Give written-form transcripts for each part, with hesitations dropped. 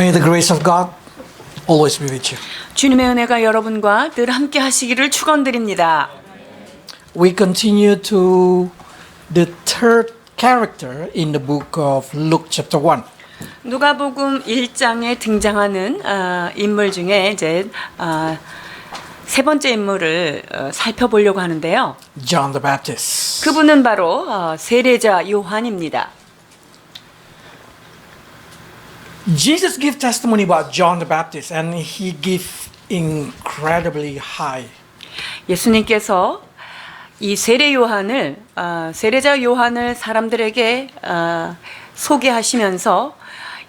May the grace of God always be with you. 주님의 은혜가 여러분과 늘 함께 하시기를 축원드립니다. We continue to the third character in the book of Luke chapter 1. 누가복음 1장에 등장하는 인물 중에 이제 세 번째 인물을 살펴보려고 하는데요. John the Baptist. 그분은 바로 세례자 요한입니다. Jesus gave testimony about John the Baptist and he gave incredibly high. 예수님께서 이 세례자 요한을 사람들에게 소개하시면서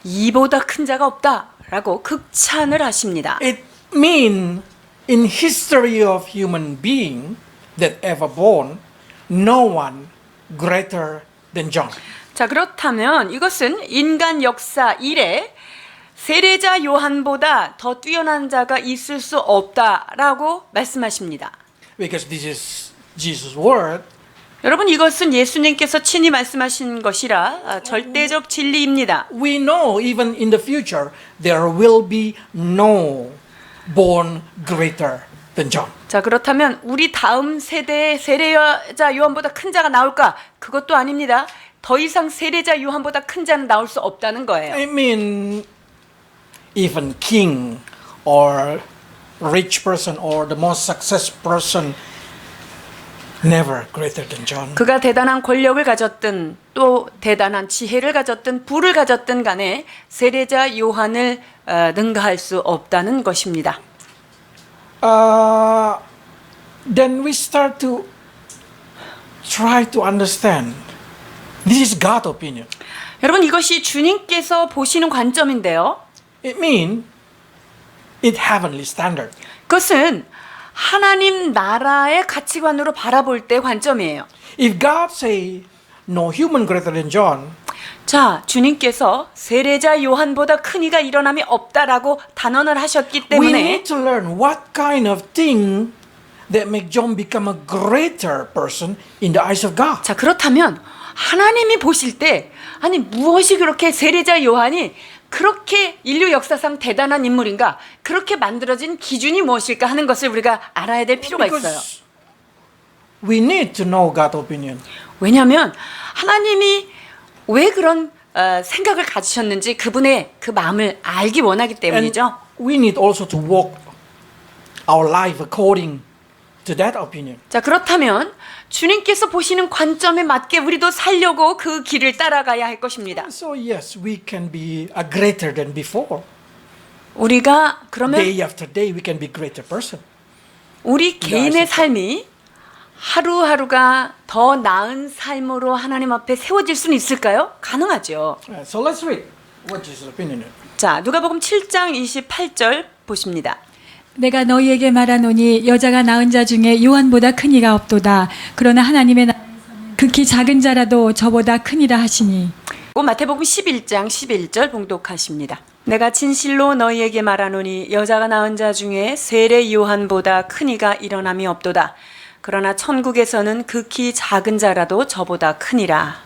이보다 큰 자가 없다라고 극찬을 하십니다. It means in history of human being that ever born, no one greater than John. 자, 그렇다면 이것은 인간 역사 이래 세례자 요한보다 더 뛰어난 자가 있을 수 없다라고 말씀하십니다. Because this is Jesus' word. 여러분, 이것은 예수님께서 친히 말씀하신 것이라 절대적 진리입니다. We know even in the future there will be no born greater than John. 자, 그렇다면 우리 다음 세대의 세례자 요한보다 큰 자가 나올까? 그것도 아닙니다. 더 이상 세례자 요한보다 큰 자는 나올 수 없다는 거예요. I mean, even king or rich person or the most successful person, never greater than John. 그가 대단한 권력을 가졌든 또 대단한 지혜를 가졌든 부를 가졌든 간에 세례자 요한을 능가할 수 없다는 것입니다. Then we start to try to understand. This is God's opinion. 여러분, 이것이 주님께서 보시는 관점인데요. It means it heavenly standard. 그것은 하나님 나라의 가치관으로 바라볼 때 관점이에요. If God say no human greater than John, 자, 주님께서 세례자 요한보다 큰 이가 일어남이 없다라고 단언을 하셨기 we 때문에 need to learn what kind of thing that make John become a greater person in the eyes of God. 자, 그렇다면 하나님이 보실 때 아니 무엇이 그렇게 세례자 요한이 그렇게 인류 역사상 대단한 인물인가? 그렇게 만들어진 기준이 무엇일까 하는 것을 우리가 알아야 될 필요가 있어요. Because we need to know God's opinion. 왜냐하면 하나님이 왜 그런 생각을 가지셨는지 그분의 그 마음을 알기 원하기 And 때문이죠. we need also to walk our life according to that opinion. 자, 그렇다면 주님께서 보시는 관점에 맞게 우리도 살려고 그 길을 따라가야 할 것입니다. So yes, we can be a greater than before. 우리가 그러면 Day after day, we can be greater person. 우리 개인의 삶이 하루하루가 더 나은 삶으로 하나님 앞에 세워질 수는 있을까요? 가능하죠. So let's read what Jesus' opinion is. 자, 누가복음 7장 28절 보십니다. 내가 너희에게 말하노니 여자가 낳은 자 중에 요한보다 큰 이가 없도다. 그러나 하나님의 나라에서는 극히 작은 자라도 저보다 크니라 하시니. 또 마태복음 11장 11절 봉독하십니다. 내가 진실로 너희에게 말하노니 여자가 낳은 자 중에 세례 요한보다 큰 이가 일어남이 없도다. 그러나 천국에서는 극히 작은 자라도 저보다 크니라.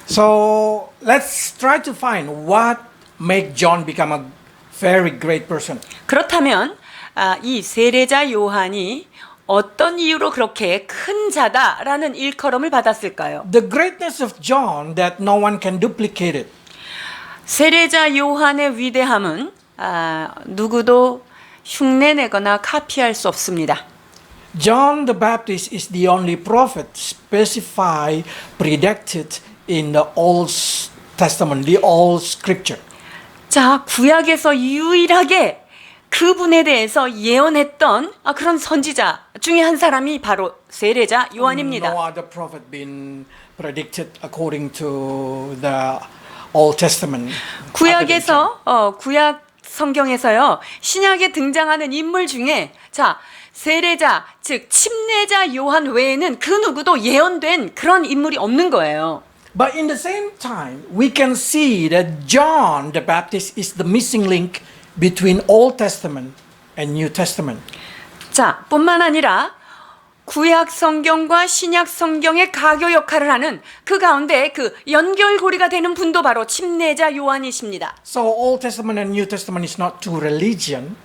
So let's try to find what make John become a very great person. 그렇다면 이 세례자 요한이 어떤 이유로 그렇게 큰 자다라는 일컬음을 받았을까요? The greatness of John that no one can duplicate it. 세례자 요한의 위대함은 누구도 흉내내거나 카피할 수 없습니다. John the Baptist is the only prophet specified, predicted in the Old Testament, the Old Scripture. 자, 구약에서 유일하게 그분에 대해서 예언했던 그런 선지자 중에 한 사람이 바로 세례자 요한입니다. No other prophet been predicted according to the Old Testament. 구약에서 구약 성경에서요, 신약에 등장하는 인물 중에 자, 세례자, 즉 침례자 요한 외에는 그 누구도 예언된 그런 인물이 없는 거예요. But in the same time, we can see that John the Baptist is the missing link between Old Testament and New Testament. 자, 뿐만 아니라 구약 성경과 신약 성경의 가교 역할을 하는 그 가운데 그 연결고리가 되는 분도 바로 침례자 요한이십니다. So Old Testament and New Testament is not two religion,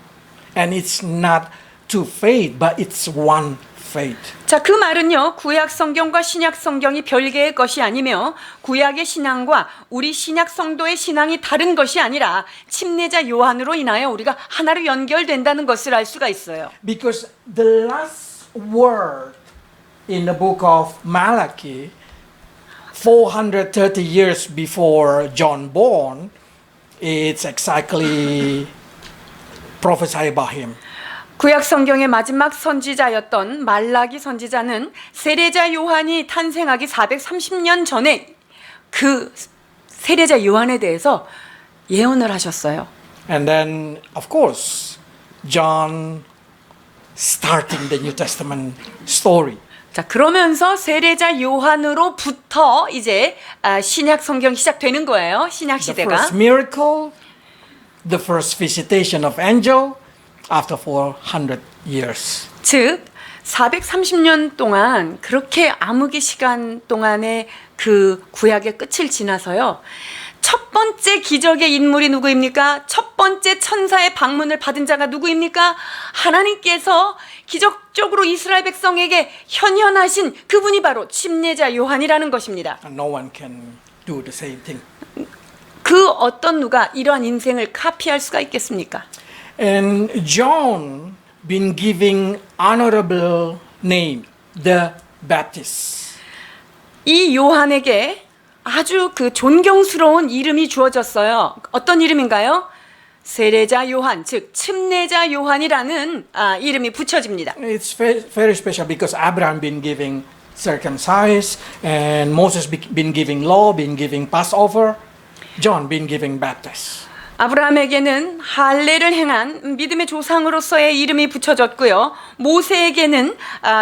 and it's not two faith, but it's one faith. 자, 그 말은요, 구약 성경과 신약 성경이 별개의 것이 아니며 구약의 신앙과 우리 신약 성도의 신앙이 다른 것이 아니라 침례자 요한으로 인하여 우리가 하나로 연결된다는 것을 알 수가 있어요. Because the last word in the book of Malachi, 430 years before John born, it's exactly prophesied about him. 구약 성경의 마지막 선지자였던 말라기 선지자는 세례자 요한이 탄생하기 430년 전에 그 세례자 요한에 대해서 예언을 하셨어요. And then, of course, John starting the New Testament story. 자, 그러면서 세례자 요한으로부터 이제 신약 성경이 시작되는 거예요. 신약 The 시대가. first miracle, the first visitation of angel after 400 years. 즉 430년 동안 그렇게 암흑의 시간 동안의 그 구약의 끝을 지나서요. 첫 번째 기적의 인물이 누구입니까? 첫 번째 천사의 방문을 받은 자가 누구입니까? 하나님께서 기적적으로 이스라엘 백성에게 현현하신 그분이 바로 침례자 요한이라는 것입니다. And no one can do the same thing. 그 어떤 누가 이러한 인생을 카피할 수가 있겠습니까? And John been giving honorable name, the Baptist. 이 요한에게 아주 그 존경스러운 이름이 주어졌어요. 어떤 이름인가요? 세례자 요한, 즉 침례자 요한이라는 이름이 붙여집니다. It's very special because Abraham been giving circumcised, and Moses been giving law, been giving Passover, John been giving baptist. 아브라함에게는 할례를 행한 믿음의 조상으로서의 이름이 붙여졌고요. 모세에게는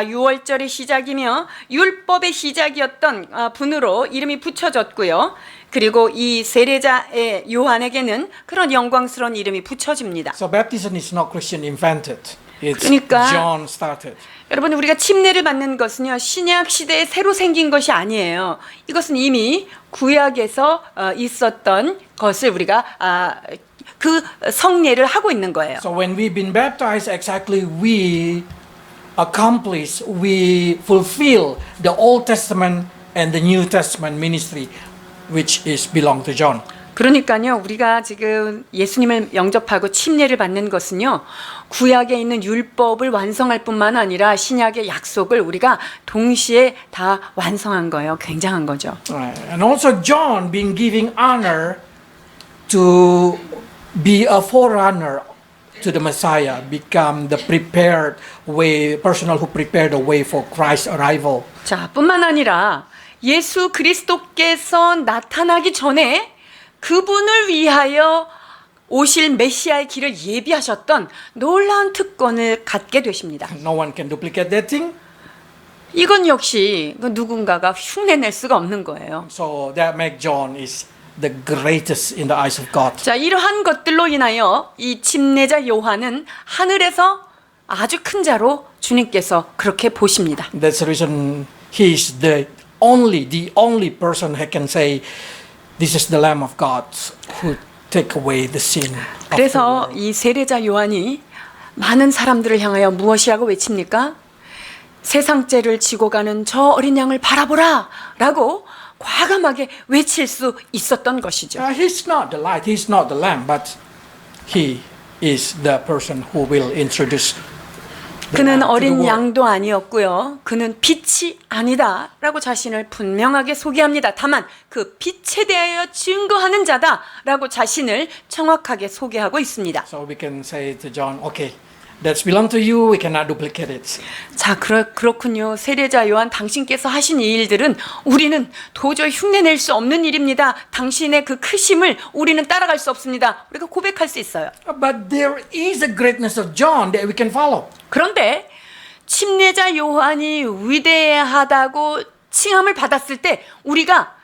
유월절의 시작이며 율법의 시작이었던 분으로 이름이 붙여졌고요. 그리고 이 세례자의 요한에게는 그런 영광스러운 이름이 붙여집니다. So baptism is not Christian invented. It's 그러니까 John started. 여러분, 우리가 침례를 받는 것은요, 신약 시대에 새로 생긴 것이 아니에요. 이것은 이미 구약에서 있었던 것을 우리가 그 성례를 하고 있는 거예요. So when we've been baptized, exactly we accomplish, we fulfill the Old Testament and the New Testament ministry, which is belong to John. 그러니까요, 우리가 지금 예수님을 영접하고 침례를 받는 것은요, 구약에 있는 율법을 완성할 뿐만 아니라 신약의 약속을 우리가 동시에 다 완성한 거예요. 굉장한 거죠. And also John been giving honor to be a forerunner to the Messiah, become the prepared way, personal who prepared the way for Christ's arrival. 자, 뿐만 아니라 예수 그리스도께서 나타나기 전에 그분을 위하여 오실 메시아의 길을 예비하셨던 놀라운 특권을 갖게 되십니다. No one can duplicate that thing. 이건 역시 누군가가 흉내낼 수가 없는 거예요. So that make John is the greatest in the eyes of God. 자, 이러한 것들로 인하여 이 침례자 요한은 하늘에서 아주 큰 자로 주님께서 그렇게 보십니다. That's the reason he is the only person who can say, "This is the Lamb of God who take away the sin." of the 그래서 world. 이 세례자 요한이 많은 사람들을 향하여 무엇이라고 외칩니까? 세상죄를 지고 가는 저 어린 양을 바라보라 라고 과감하게 외칠 수 있었던 것이죠. He's not the light, he's not the lamb, but he is the person who will introduce the 그는 lamb to the 어린 world. 양도 아니었고요. 그는 빛이 아니다 라고 자신을 분명하게 소개합니다. 다만 그 빛에 대하여 증거하는 자다 라고 자신을 정확하게 소개하고 있습니다. So we can say to John, okay, that's belong to you, we cannot duplicate it. 자, 그렇군요. 세례자 요한, 당신께서 하신 이 일들은 우리는 도저히 흉내낼 수 없는 일입니다. 당신의 그 크심을 우리는 따라갈 수 없습니다. 우리가 고백할 수 있어요. But there is a greatness of John that we can follow. 그런데 침례자 요한이 위대하다고 칭함을 받았을 때 우리가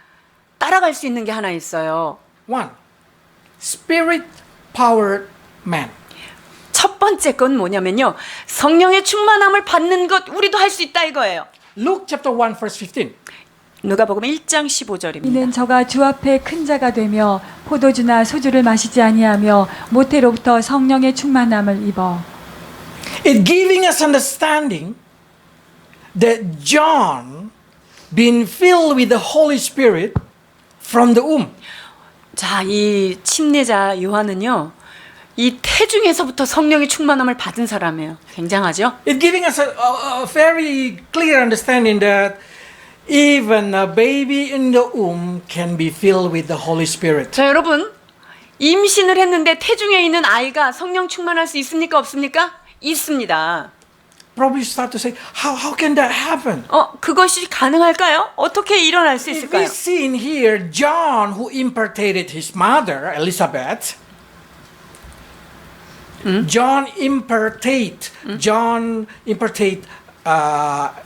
따라갈 수 있는 게 하나 있어요. One, spirit-powered man. 첫 첫 번째 건 뭐냐면요. 성령의 충만함을 받는 것 우리도 할 수 있다 이거예요. Luke chapter 1 verse 15. 누가복음 1장 15절입니다. 이는 저가 주 앞에 큰 자가 되며 포도주나 소주를 마시지 아니하며 모태로부터 성령의 충만함을 입어 It giving us understanding that John been filled with the Holy Spirit from the womb. 자, 이 침례자 요한은요. 이 태중에서부터 성령의 충만함을 받은 사람이에요. 굉장하죠? It giving us a very clear understanding that even a baby in the womb can be filled with the Holy Spirit. 자, 여러분. 임신을 했는데 태중에 있는 아이가 성령 충만할 수 있습니까? 없습니까? 있습니다. Probably start to say, how can that happen? 그것이 가능할까요? 어떻게 일어날 수 If we 있을까요? see in here John who imparted his mother Elizabeth, John imparted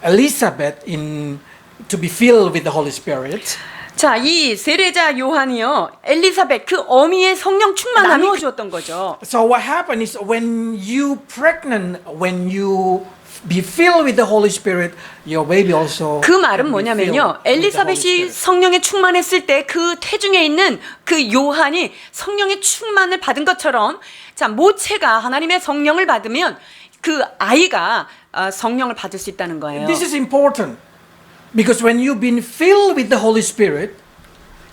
Elizabeth to be filled with the Holy Spirit. 자, 이 세례자 요한이요. 엘리사벳 그 어미의 성령 충만함을 나누어 주었던 거죠. So what happened is when you pregnant, when you be filled with the Holy Spirit, your baby also. 그 말은 can be 뭐냐면요. filled with the Holy 엘리사벳이 Spirit. 성령에 충만했을 때 그 태중에 있는 그 요한이 성령의 충만을 받은 것처럼 자, 모체가 하나님의 성령을 받으면 그 아이가 성령을 받을 수 있다는 거예요. This is important because when you've been filled with the Holy Spirit,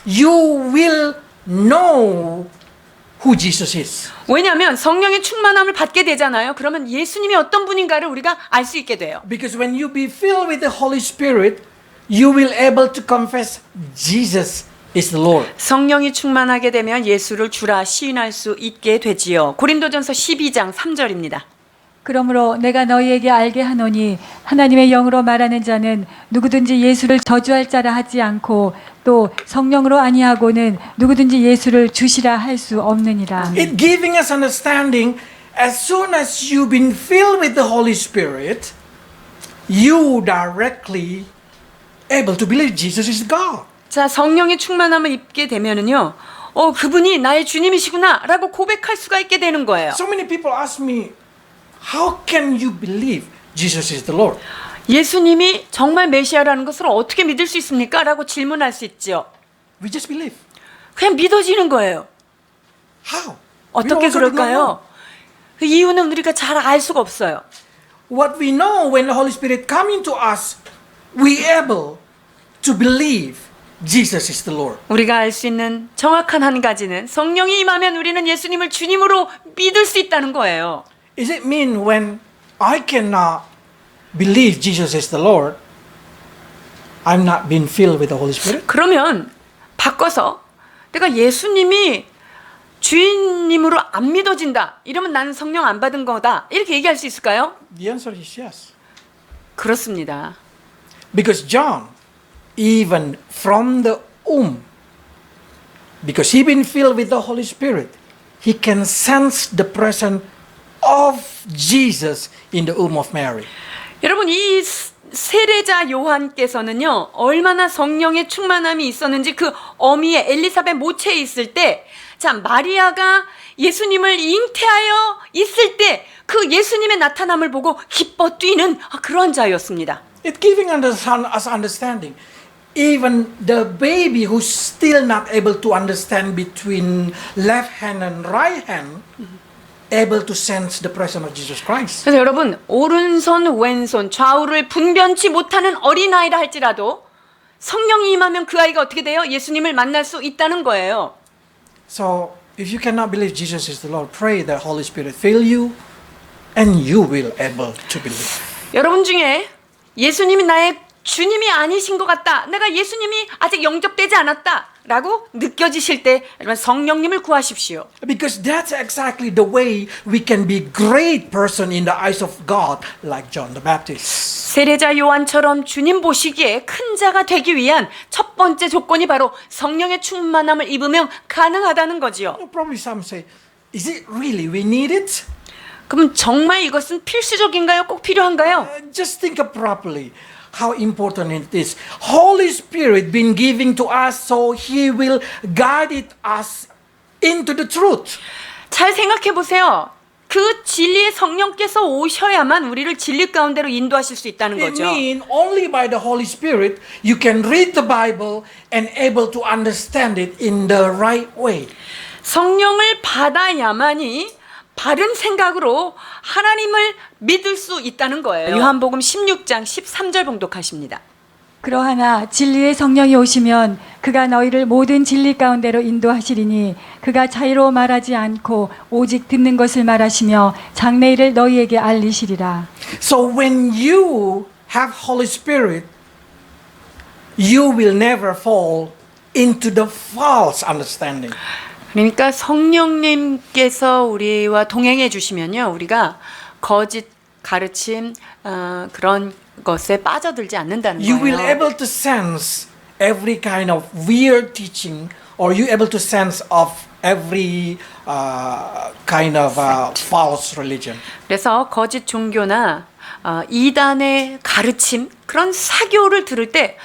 you will know who Jesus is. 왜냐하면 성령의 충만함을 받게 되잖아요. 그러면 예수님이 어떤 분인가를 우리가 알 수 있게 돼요. Because when you be filled with the Holy Spirit, you will able to confess Jesus is the Lord. 성령이 충만하게 되면 예수를 주라 시인할 수 있게 되지요. 고린도전서 12장 3절입니다. 그러므로 내가 너희에게 알게 하노니 하나님의 영으로 말하는 자는 누구든지 예수를 저주할 자라 하지 않고 또 성령으로 아니하고는 누구든지 예수를 주시라 할 수 없느니라. It giving us understanding as soon as you've been filled with the Holy Spirit, you directly able to believe Jesus is God. 자, 성령의 충만함을 입게 되면은요. 그분이 나의 주님이시구나라고 고백할 수가 있게 되는 거예요. So many people ask me, how can you believe Jesus is the Lord? 예수님이 정말 메시아라는 것을 어떻게 믿을 수 있습니까? 라고 질문할 수 있죠. We just believe. 그냥 믿어지는 거예요. How? 어떻게 We also do not know. 그럴까요? 그 이유는 우리가 잘 알 수가 없어요. What we know when the Holy Spirit come into us, we able to believe Jesus is the Lord. 우리가 알 수 있는 정확한 한 가지는 성령이 임하면 우리는 예수님을 주님으로 믿을 수 있다는 거예요. Is it mean when I cannot believe Jesus is the Lord, I'm not being filled with the Holy Spirit? 그러면 바꿔서 내가 예수님이 주인님으로 안 믿어진다. 이러면 나는 성령 안 받은 거다. 이렇게 얘기할 수 있을까요? The answer is yes. 그렇습니다. Because John, even from the womb, because he been filled with the Holy Spirit, he can sense the presence of Jesus in the womb of Mary. 여러분 이 세례자 요한께서는요 얼마나 성령의 충만함이 있었는지 그 어미의 엘리사벳 모체에 있을 때, 자 마리아가 예수님을 잉태하여 있을 때 그 예수님의 나타남을 보고 기뻐 뛰는 그러한 자였습니다. It giving us understanding. Even the baby who's still not able to understand between left hand and right hand, able to sense the presence of Jesus Christ. 그래서 여러분 오른손 왼손 좌우를 분변치 못하는 어린아이라 할지라도 성령이 임하면 그 아이가 어떻게 돼요? 예수님을 만날 수 있다는 거예요. So if you cannot believe Jesus is the Lord, pray that Holy Spirit fill you and you will able to believe. 여러분 중에 예수님이 나의 주님이 아니신 것 같다. 내가 예수님이 아직 영접되지 않았다. 라고 느껴지실 때 여러분 성령님을 구하십시오. Because that's exactly the way we can be great person in the eyes of God like John the Baptist. 세례자 요한처럼 주님 보시기에 큰 자가 되기 위한 첫 번째 조건이 바로 성령의 충만함을 입으면 가능하다는 거지요. Probably some say, is it really we need it? 그럼 정말 이것은 필수적인가요? 꼭 필요한가요? Just think of properly how important it is. Holy Spirit been giving to us so He will guide us into the truth. 잘 생각해 보세요. 그 진리의 성령께서 오셔야만 우리를 진리 가운데로 인도하실 수 있다는 It 거죠. means only by the Holy Spirit you can read the Bible and able to understand it in the right way. 성령을 받아야만이 바른 생각으로 하나님을 믿을 수 있다는 거예요. 요한복음 16장 13절 봉독하십니다. 그러하나 진리의 성령이 오시면 그가 너희를 모든 진리 가운데로 인도하시리니 그가 자유로 말하지 않고 오직 듣는 것을 말하시며 장래일을 너희에게 알리시리라. So when you have Holy Spirit, you will never fall into the false understanding. 그러니까 성령님께서 우리와 동행해 주시면요, 우리가 거짓 가르침 그런 것에 빠져들지 않는다는 You will 거예요. able to sense every kind of weird teaching, or you able to sense of every kind of false religion. 그래서 거짓 종교나 이단의 가르침 그런 사교를 들을 때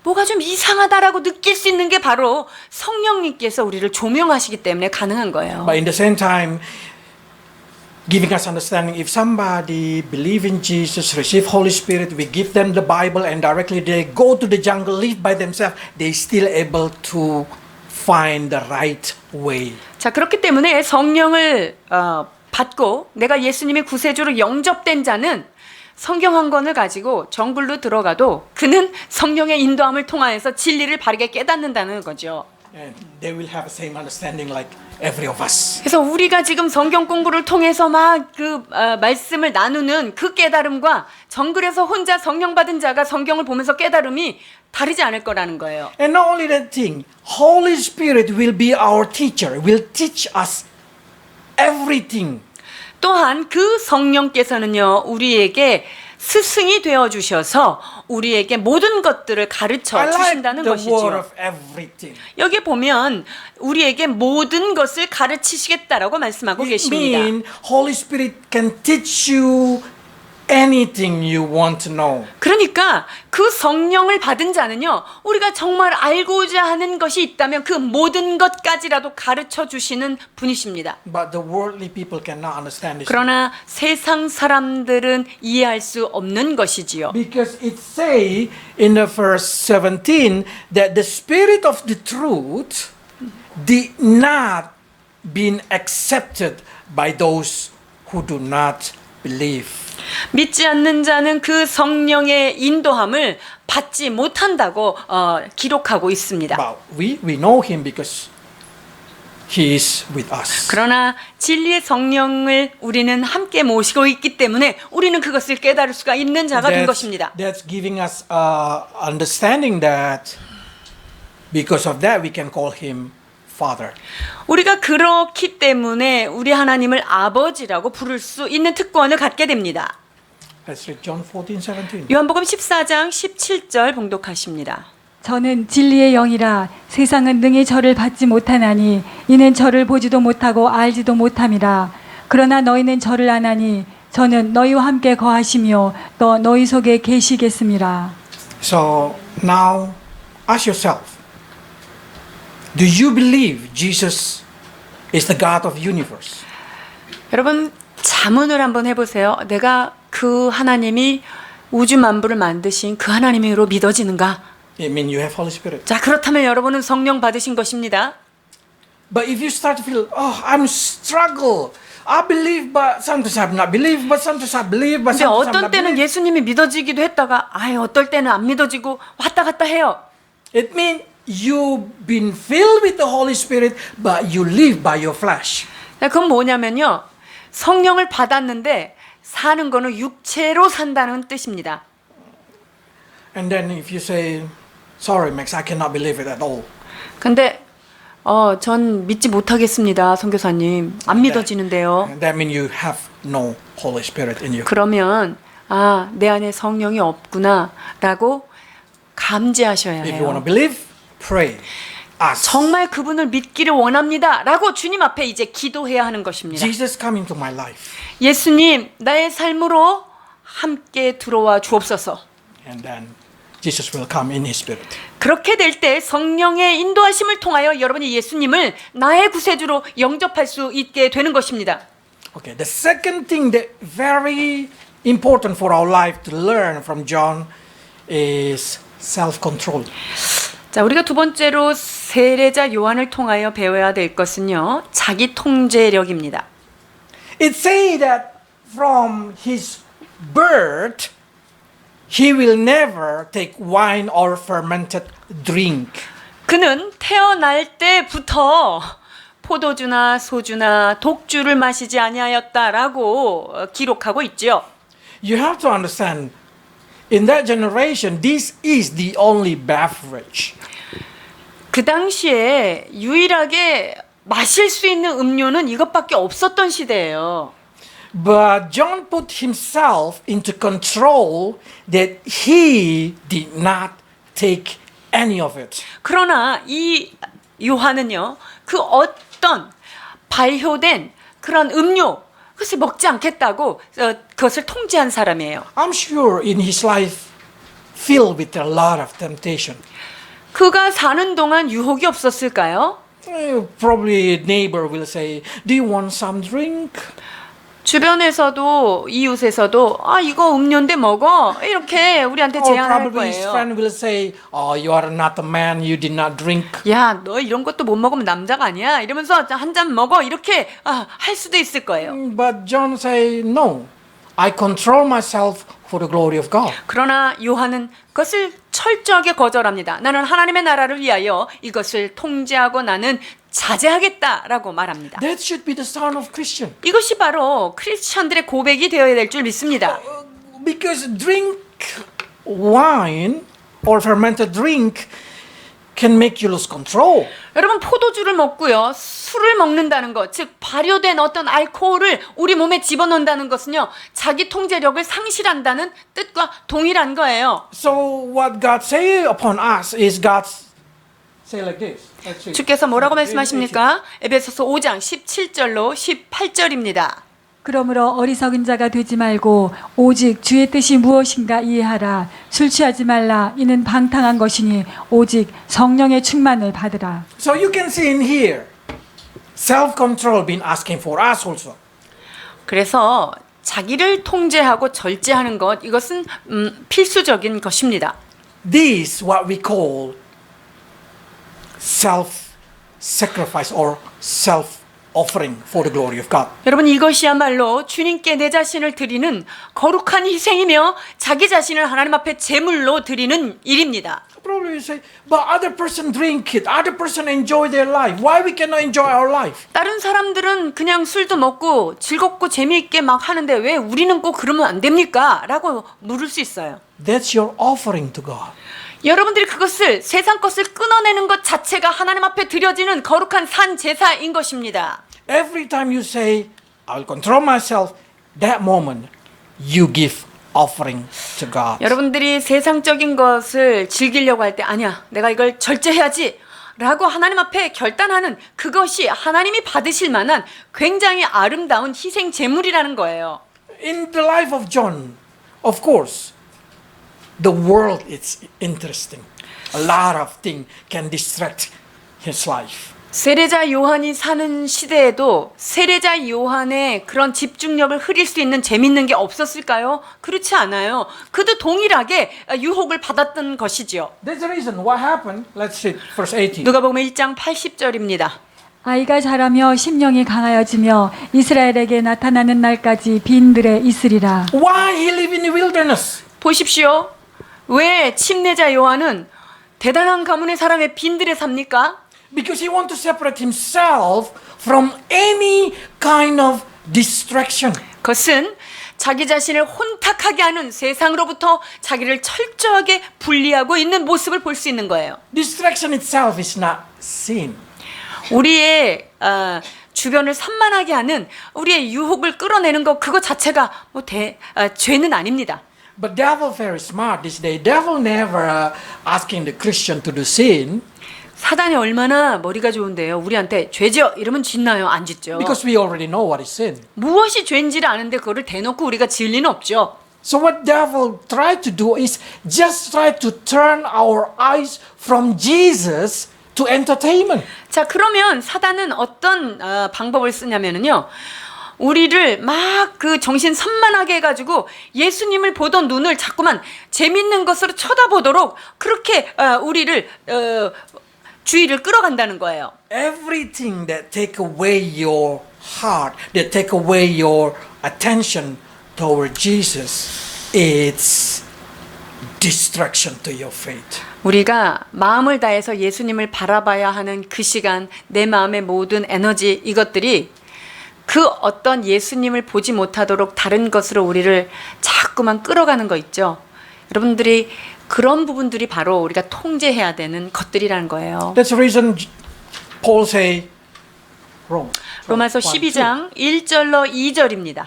뭐가 좀 이상하다라고 느낄 수 있는 게 바로 성령님께서 우리를 조명하시기 때문에 가능한 거예요. But in the same time, giving us understanding, if somebody believe in Jesus, receive Holy Spirit, we give them the Bible and directly they go to the jungle, live by themselves, they still able to find the right way. 자, 그렇기 때문에 성령을 받고 내가 예수님의 구세주로 영접된 자는 성경 한 권을 가지고 정글로 들어가도 그는 성령의 인도함을 통하여서 진리를 바르게 깨닫는다는 거죠. And they will have the same understanding like every of us. 그래서 우리가 지금 성경 공부를 통해서 막 그 말씀을 나누는 그 깨달음과 정글에서 혼자 성령 받은 자가 성경을 보면서 깨달음이 다르지 않을 거라는 거예요. And not only that thing, Holy Spirit will be our teacher, will teach us everything. 또한 그 성령께서는요, 우리에게 스승이 되어 주셔서 우리에게 모든 것들을 가르쳐 I like 주신다는 the word 것이죠. of everything. 여기 보면 우리에게 모든 것을 가르치시겠다라고 말씀하고 It 계십니다. means Holy Spirit can teach you anything you want to know. 그러니까 그 성령을 받은 자는요, 우리가 정말 알고자 하는 것이 있다면 그 모든 것까지라도 가르쳐 주시는 분이십니다. But the worldly people cannot understand this. 그러나 세상 사람들은 이해할 수 없는 것이지요. Because it say in the verse 17 that the spirit of the truth did not been accepted by those who do not believe. 믿지 않는 자는 그 성령의 인도함을 받지 못한다고 기록하고 있습니다. But we know him because he is with us. 그러나 진리의 성령을 우리는 함께 모시고 있기 때문에 우리는 그것을 깨달을 수가 있는 자가 된 것입니다. That's giving us understanding that because of that we can call him Father. 우리가 그렇기 때문에 우리 하나님을 아버지라고 부를 수 있는 특권을 갖게 됩니다. Let's read John 14:17. 요한복음 14장 17절 봉독하십니다. 저는 진리의 영이라 세상은 능히 저를 받지 못하나니 이는 저를 보지도 못하고 알지도 못함이라. 그러나 너희는 저를 아나니 저는 너희와 함께 거하시며 또 너희 속에 계시겠음이라. So now ask yourself, do you believe Jesus is the God of the universe? 여러분 자문을 한번 해보세요. 내가 그 하나님이 우주 만물을 만드신 그 하나님으로 믿어지는가? It means you have Holy Spirit. 자, 그렇다면 여러분은 성령 받으신 것입니다. But if you start to feel, oh, I'm struggle. I believe, but sometimes I not believe, but sometimes I believe, but 근데 sometimes I 어떤 not 때는 believe. 예수님이 믿어지기도 했다가 어떨 때는 안 믿어지고 왔다 갔다 해요. It means you've been filled with the Holy Spirit, but you live by your flesh. 그건 뭐냐면요. 성령을 받았는데 사는 거는 육체로 산다는 뜻입니다. And then if you say, sorry, Max, I cannot believe it at all. 근데 전 믿지 못하겠습니다, 선교사님. 안 믿어지는데요. That means you have no Holy Spirit in you. 그러면 내 안에 성령이 없구나라고 감지하셔야 If you want to 해요. believe, pray. Ask. 정말 그분을 믿기를 원합니다라고 주님 앞에 이제 기도해야 하는 것입니다. Jesus come into my life. 예수님, 나의 삶으로 함께 들어와 주옵소서. And then Jesus will come in His Spirit. 그렇게 될 때 성령의 인도하심을 통하여 여러분이 예수님을 나의 구세주로 영접할 수 있게 되는 것입니다. Okay, the second thing that very important for our life to learn from John is self-control. 자, 우리가 두 번째로 세례자 요한을 통하여 배워야 될 것은요, 자기 통제력입니다. It say that from his birth, he will never take wine or fermented drink. 그는 태어날 때부터 포도주나 소주나 독주를 마시지 아니하였다라고 기록하고 있죠. You have to understand, in that generation, this is the only beverage. 그 당시에 유일하게 마실 수 있는 음료는 이것밖에 없었던 시대예요. But John put himself into control that he did not take any of it. 그러나 이 요한은요, 그 어떤 발효된 그런 음료, 그것을 먹지 않겠다고 그것을 통제한 사람이에요. I'm sure in his life filled with a lot of temptation. 그가 사는 동안 유혹이 없었을까요? Probably a neighbor will say, "Do you want some drink?" 주변에서도 이웃에서도 아 이거 음료인데 먹어 이렇게 우리한테 Or 제안할 probably his 거예요. friend will say, "Oh, you are not a man. You did not drink." 야, 너 이런 것도 못 먹으면 남자가 아니야. 이러면서 한 잔 먹어 이렇게 할 수도 있을 거예요. But John say, "No, I control myself for the glory of God." 그러나 요한은 그것을 철저하게 거절합니다. 나는 하나님의 나라를 위하여 이것을 통제하고 나는 자제하겠다라고 말합니다. That should be the sign of Christian. 이것이 바로 크리스천들의 고백이 되어야 될 줄 믿습니다. Because drink wine or fermented drink can make you lose control. 여러분 포도주를 먹고요. 술을 먹는다는 것, 즉 발효된 어떤 알코올을 우리 몸에 집어넣는다는 것은요. 자기 통제력을 상실한다는 뜻과 동일한 거예요. So what God say upon us is God say like this. Let's read. 주께서 뭐라고 말씀하십니까? 에베소서 5장 17절로 18절입니다. 그러므로 어리석은 자가 되지 말고 오직 주의 뜻이 무엇인가 이해하라. 술 취하지 말라. 이는 방탕한 것이니 오직 성령의 충만을 받으라. So you can see in here self-control been asking for us also. 그래서 자기를 통제하고 절제하는 것 이것은 필수적인 것입니다. This what we call self-sacrifice or self-offering for the glory of God. 여러분 이것이야말로 주님께 내 자신을 드리는 거룩한 희생이며 자기 자신을 하나님 앞에 제물로 드리는 일입니다. Probably you say, but other person drink it, other person enjoy their life. Why we cannot enjoy our life? 다른 사람들은 그냥 술도 먹고 즐겁고 재미있게 막 하는데 왜 우리는 꼭 그러면 안 됩니까? 라고 물을 수 있어요. That's your offering to God. 여러분들이 그것을 세상 것을 끊어내는 것 자체가 하나님 앞에 드려지는 거룩한 산 제사인 것입니다. Every time you say, I'll control myself, that moment you give offering to God. 여러분들이 세상적인 것을 즐기려고 할 때 아니야 내가 이걸 절제해야지 라고 하나님 앞에 결단하는 그것이 하나님이 받으실 만한 굉장히 아름다운 희생 제물이라는 거예요. In the life of John, of course, the world is interesting. A lot of things can distract his life. 세례자 요한이 사는 시대에도 세례자 요한의 그런 집중력을 흐릴 수 있는 재밌는 게 없었을까요? 그렇지 않아요. 그도 동일하게 유혹을 받았던 것이지요. That's the reason. What happened? Let's read verse 18. 누가복음 1장 80절입니다. 아이가 자라며 심령이 강하여지며 이스라엘에게 나타나는 날까지 빈들에 있으리라. Why he live in the wilderness? 보십시오. 왜 침례자 요한은 대단한 가문의 사람의 빈들에 삽니까? Because he want to separate himself from any kind of distraction. 그것은 자기 자신을 혼탁하게 하는 세상으로부터 자기를 철저하게 분리하고 있는 모습을 볼 수 있는 거예요. Distraction itself is not sin. 우리의 주변을 산만하게 하는 우리의 유혹을 끌어내는 것 그거 자체가 죄는 아닙니다. But devil very smart this day. Devil never asking the Christian to do sin 사단이 얼마나 머리가 좋은데요. 우리한테 죄죠 이러면 짓나요? 안 짓죠. because we already know what is sin. 무엇이 죄인지를 아는데 그거를 대놓고 우리가 지을 리는 없죠. So what devil try to do is just try to turn our eyes from Jesus to entertainment. 자 그러면 사단은 어떤 방법을 쓰냐면은요. 우리를 막 그 정신 산만하게 해가지고 예수님을 보던 눈을 자꾸만 재밌는 것으로 쳐다보도록 그렇게 우리를 주의를 끌어간다는 거예요. Everything that take away your heart, that take away your attention toward Jesus, it's distraction to your faith. 우리가 마음을 다해서 예수님을 바라봐야 하는 그 시간, 내 마음의 모든 에너지 이것들이 그 어떤 예수님을 보지 못하도록 다른 것으로 우리를 자꾸만 끌어가는 거 있죠. 여러분들이 그런 부분들이 바로 우리가 통제해야 되는 것들이라는 거예요. That's the reason Paul say 로마서 12장 1절로 2절입니다.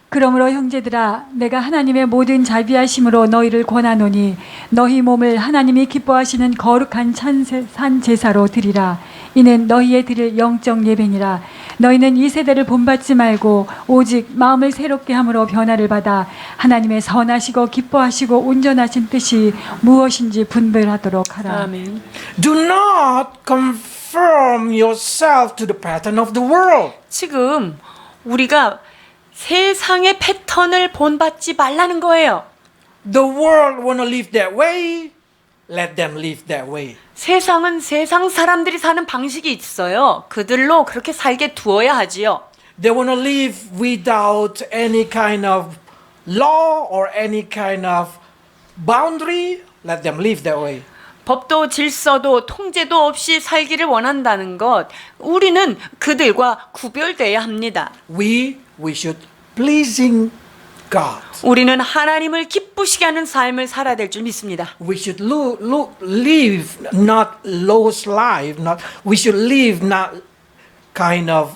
그러므로 형제들아 내가 하나님의 모든 자비하심으로 너희를 권하노니 너희 몸을 하나님이 기뻐하시는 거룩한 산 제사로 드리라. 이는 너희의 드릴 영적 예배니라. 너희는 이 세대를 본받지 말고 오직 마음을 새롭게 함으로 변화를 받아 하나님의 선하시고 기뻐하시고 온전하신 뜻이 무엇인지 분별하도록 하라. 아멘. Do not conform yourself to the pattern of the world. 지금 우리가 세상의 패턴을 본받지 말라는 거예요. The world wanna live that way. Let them live that way. 세상은 세상 사람들이 사는 방식이 있어요. 그들로 그렇게 살게 두어야 하지요. They wanna live without any kind of law or any kind of boundary. Let them live that way. 법도 질서도 통제도 없이 살기를 원한다는 것, 우리는 그들과 구별돼야 합니다. We should pleasing God. 우리는 하나님을 기쁘시게 하는 삶을 살아야 될 줄 믿습니다. We should live not low's life. We should live not kind of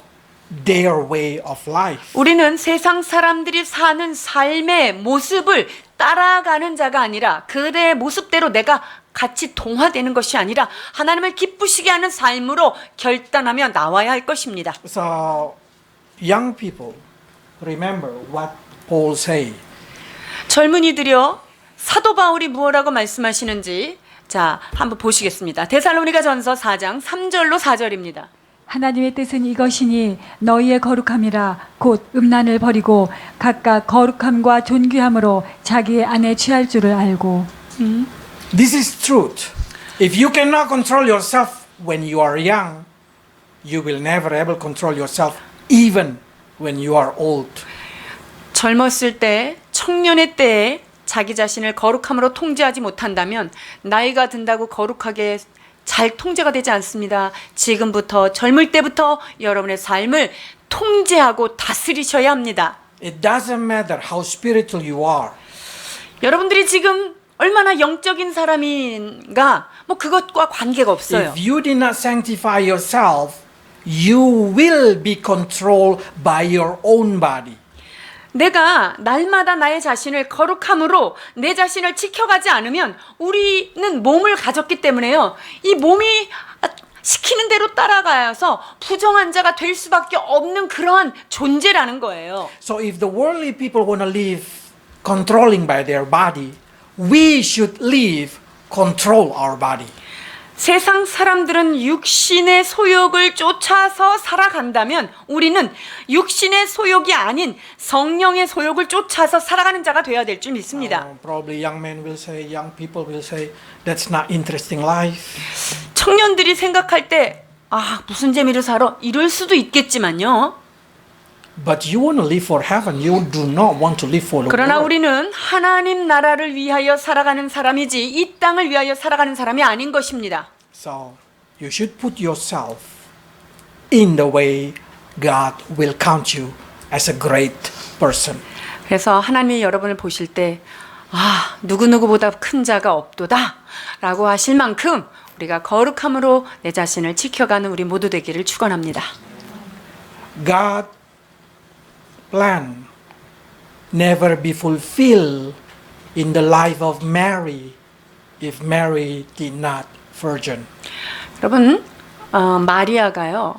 their way of life. 우리는 세상 사람들이 사는 삶의 모습을 따라가는 자가 아니라 그들의 모습대로 내가 같이 동화되는 것이 아니라 하나님을 기쁘시게 하는 삶으로 결단하며 나와야 할 것입니다. So, young people, remember what Paul say. 젊은이들이여, 사도 바울이 무엇라고 말씀하시는지 자, 한번 보시겠습니다. 데살로니가 전서 4장 3절로 4절입니다. 하나님의 뜻은 이것이니 너희의 거룩함이라 곧 음란을 버리고 각각 거룩함과 존귀함으로 자기의 안에 취할 줄을 알고. This is truth. If you cannot control yourself when you are young, you will never ever control yourself even when you are old. 젊었을 때, 청년의 때에 자기 자신을 거룩함으로 통제하지 못한다면 나이가 든다고 거룩하게 잘 통제가 되지 않습니다. 지금부터 젊을 때부터 여러분의 삶을 통제하고 다스리셔야 합니다. It doesn't matter how spiritual you are. 여러분들이 지금 얼마나 영적인 사람인가 뭐 그것과 관계가 없어요. If you did not sanctify yourself, you will be controlled by your own body. 내가 날마다 나의 자신을 거룩함으로 내 자신을 지켜가지 않으면 우리는 몸을 가졌기 때문에요. 이 몸이 시키는 대로 따라가서 부정한 자가 될 수밖에 없는 그러한 존재라는 거예요. So if the worldly people want to live controlling by their body, we should live control our body. 세상 사람들은 육신의 소욕을 쫓아서 살아간다면 우리는 육신의 소욕이 아닌 성령의 소욕을 쫓아서 살아가는 자가 되어야 될 줄 믿습니다. Probably young men will say, young people will say, that's not interesting life. 청년들이 생각할 때 무슨 재미로 살아? 이럴 수도 있겠지만요. But you want to live for heaven. You do not want to live for the 그러나 world. 우리는 하나님 나라를 위하여 살아가는 사람이지 이 땅을 위하여 살아가는 사람이 아닌 것입니다. So you should put yourself in the way God will count you as a great person. 그래서 하나님이 여러분을 보실 때 누구누구보다 큰 자가 없도다 라고 하실 만큼 우리가 거룩함으로 내 자신을 지켜가는 우리 모두 되기를 축원합니다. God plan never be fulfilled in the life of Mary if Mary did not virgin. 여러분, 마리아가요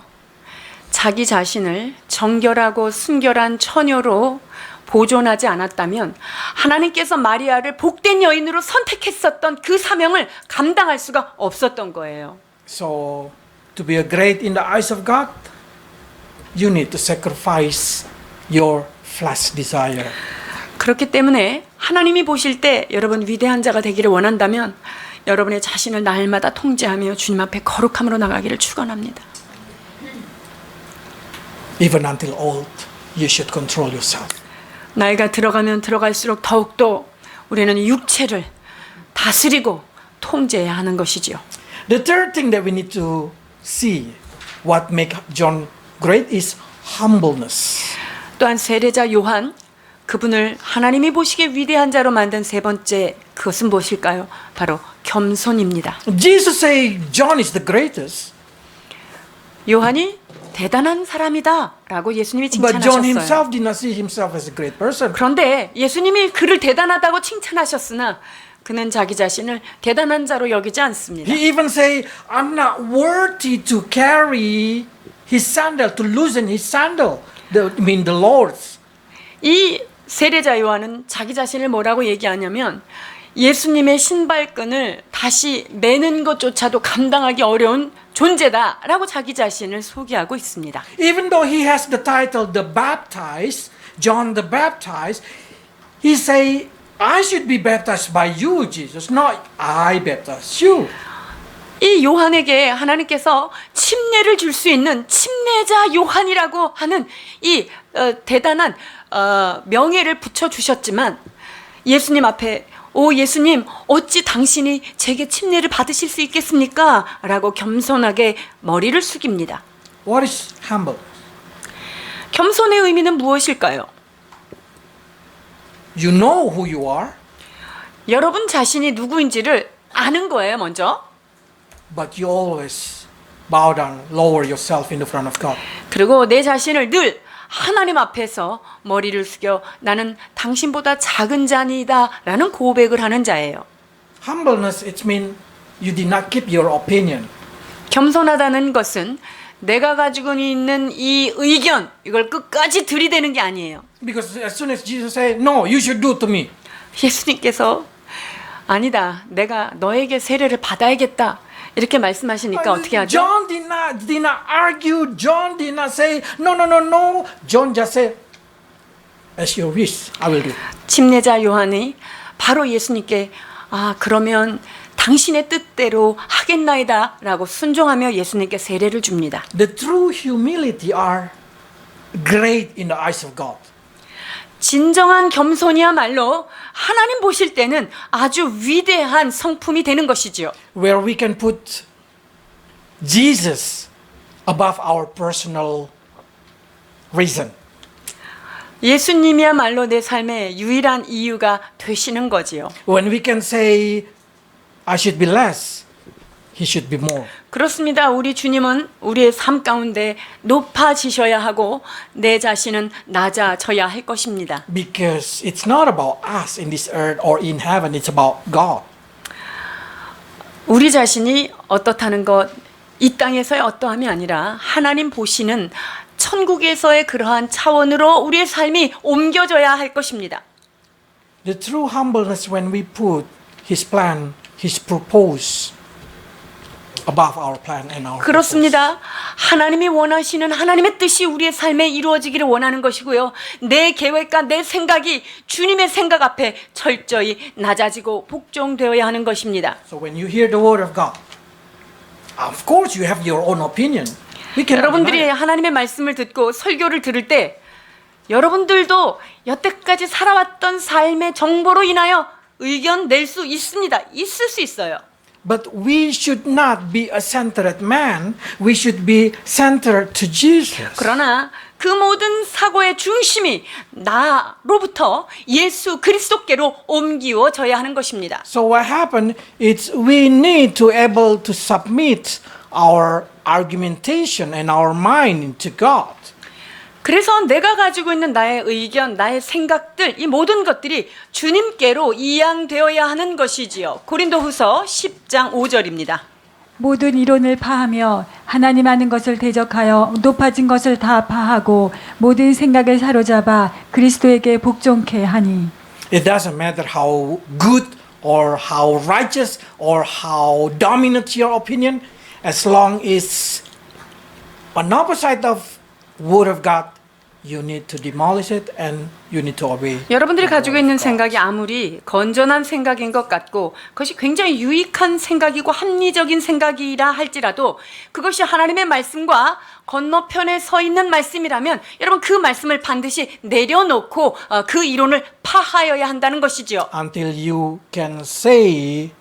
자기 자신을 정결하고 순결한 처녀로 보존하지 않았다면 하나님께서 마리아를 복된 여인으로 선택했었던 그 사명을 감당할 수가 없었던 거예요. So to be a great in the eyes of God, you need to sacrifice your flesh desire. 그렇기 때문에 하나님이 보실 때 여러분 위대한 자가 되기를 원한다면 여러분의 자신을 날마다 통제하며 주님 앞에 거룩함으로 나가기를 축원합니다. Even until old, you should control yourself. 나이가 들어가면 들어갈수록 더욱더 우리는 육체를 다스리고 통제해야 하는 것이지요. The third thing that we need to see what make John great is humbleness. 또한 세례자 요한 그분을 하나님이 보시기에 위대한 자로 만든 세 번째 그것은 무엇일까요? 바로 겸손입니다. Jesus say John is the greatest, 요한이 대단한 사람이다 라고 예수님이 but John 칭찬하셨어요. himself did not see himself as a great person. 그런데 예수님이 그를 대단하다고 칭찬하셨으나 그는 자기 자신을 대단한 자로 여기지 않습니다. He even say, I'm not worthy to carry his sandal, to loosen his sandal. I mean the Lord's. 이 세례자 요한은 자기 자신을 뭐라고 얘기하냐면 예수님의 신발끈을 다시 매는 것조차도 감당하기 어려운 존재다라고 자기 자신을 소개하고 있습니다. Even though he has the title the baptized, John the Baptized, he say, I should be baptized by you, Jesus, not I baptize you. 이 요한에게 하나님께서 침례를 줄 수 있는 침례자 요한이라고 하는 이 대단한 명예를 붙여주셨지만 예수님 앞에 오 예수님 어찌 당신이 제게 침례를 받으실 수 있겠습니까? 라고 겸손하게 머리를 숙입니다. What is humble? 겸손의 의미는 무엇일까요? You know who you are, 여러분 자신이 누구인지를 아는 거예요 먼저. but you always bow down, lower yourself in the front of God. 그리고 내 자신을 늘 하나님 앞에서 머리를 숙여 나는 당신보다 작은 자니다 라는 고백을 하는 자예요. Humbleness, it means you did not keep your opinion. 겸손하다는 것은 내가 가지고 있는 이 의견 이걸 끝까지 들이대는 게 아니에요. Because as soon as Jesus said, no, you should do to me. 예수님께서 아니다 내가 너에게 세례를 받아야겠다 이렇게 말씀하시니까 어떻게 하죠? John did not argue. John did not say, no, no, no, no. John just said, as you wish, I will do. 침례자 요한이 바로 예수님께 아 그러면 당신의 뜻대로 하겠나이다 라고 순종하며 예수님께 세례를 줍니다. The true humility are great in the eyes of God. 진정한 겸손이야말로 하나님 보실 때는 아주 위대한 성품이 되는 것이지요. Where we can put Jesus above our personal reason. 예수님이야말로 내 삶의 유일한 이유가 되시는 거지요. When we can say, I should be less, He should be more. 그렇습니다. 우리 주님은 우리의 삶 가운데 높아지셔야 하고 내 자신은 낮아져야 할 것입니다. Because it's not about us in this earth or in heaven, it's about God. 우리 자신이 어떻다는 것, 이 땅에서의 어떠함이 아니라 하나님 보시는 천국에서의 그러한 차원으로 우리의 삶이 옮겨져야 할 것입니다. The true humbleness when we put His plan, His purpose above our plan and our 그렇습니다. 하나님이 원하시는 하나님의 뜻이 우리의 삶에 이루어지기를 원하는 것이고요. 내 계획과 내 생각이 주님의 생각 앞에 철저히 낮아지고 복종되어야 하는 것입니다. purpose. So when you hear the word of God, of course you have your own opinion. We cannot 여러분들이 deny it. 하나님의 말씀을 듣고 설교를 들을 때 여러분들도 여태까지 살아왔던 삶의 정보로 인하여 의견 낼 수 있습니다. 있을 수 있어요. But we should not be a centered man. We should be centered to Jesus. 그러나 그 모든 사고의 중심이 나로부터 예수 그리스도께로 옮기워져야 하는 것입니다. So what happened is we need to able to submit our argumentation and our mind to God. 그래서 내가 가지고 있는 나의 의견, 나의 생각들, 이 모든 것들이 주님께로 이양되어야 하는 것이지요. 고린도후서 10장 5절입니다. 모든 이론을 파하며 하나님 아는 것을 대적하여 높아진 것을 다 파하고 모든 생각을 사로잡아 그리스도에게 복종케 하니. It doesn't matter how good or how righteous or how dominant your opinion, as long as on opposite of Word of God you need to demolish it and you need to obey. 여러분들이 the 가지고 word 있는 of God. 생각이 아무리 건전한 생각인 것 같고 그것이 굉장히 유익한 생각이고 합리적인 생각이라 할지라도 그것이 하나님의 말씀과 건너편에 서 있는 말씀이라면 여러분 그 말씀을 반드시 내려놓고 그 이론을 파하여야 한다는 것이지요. Until you can say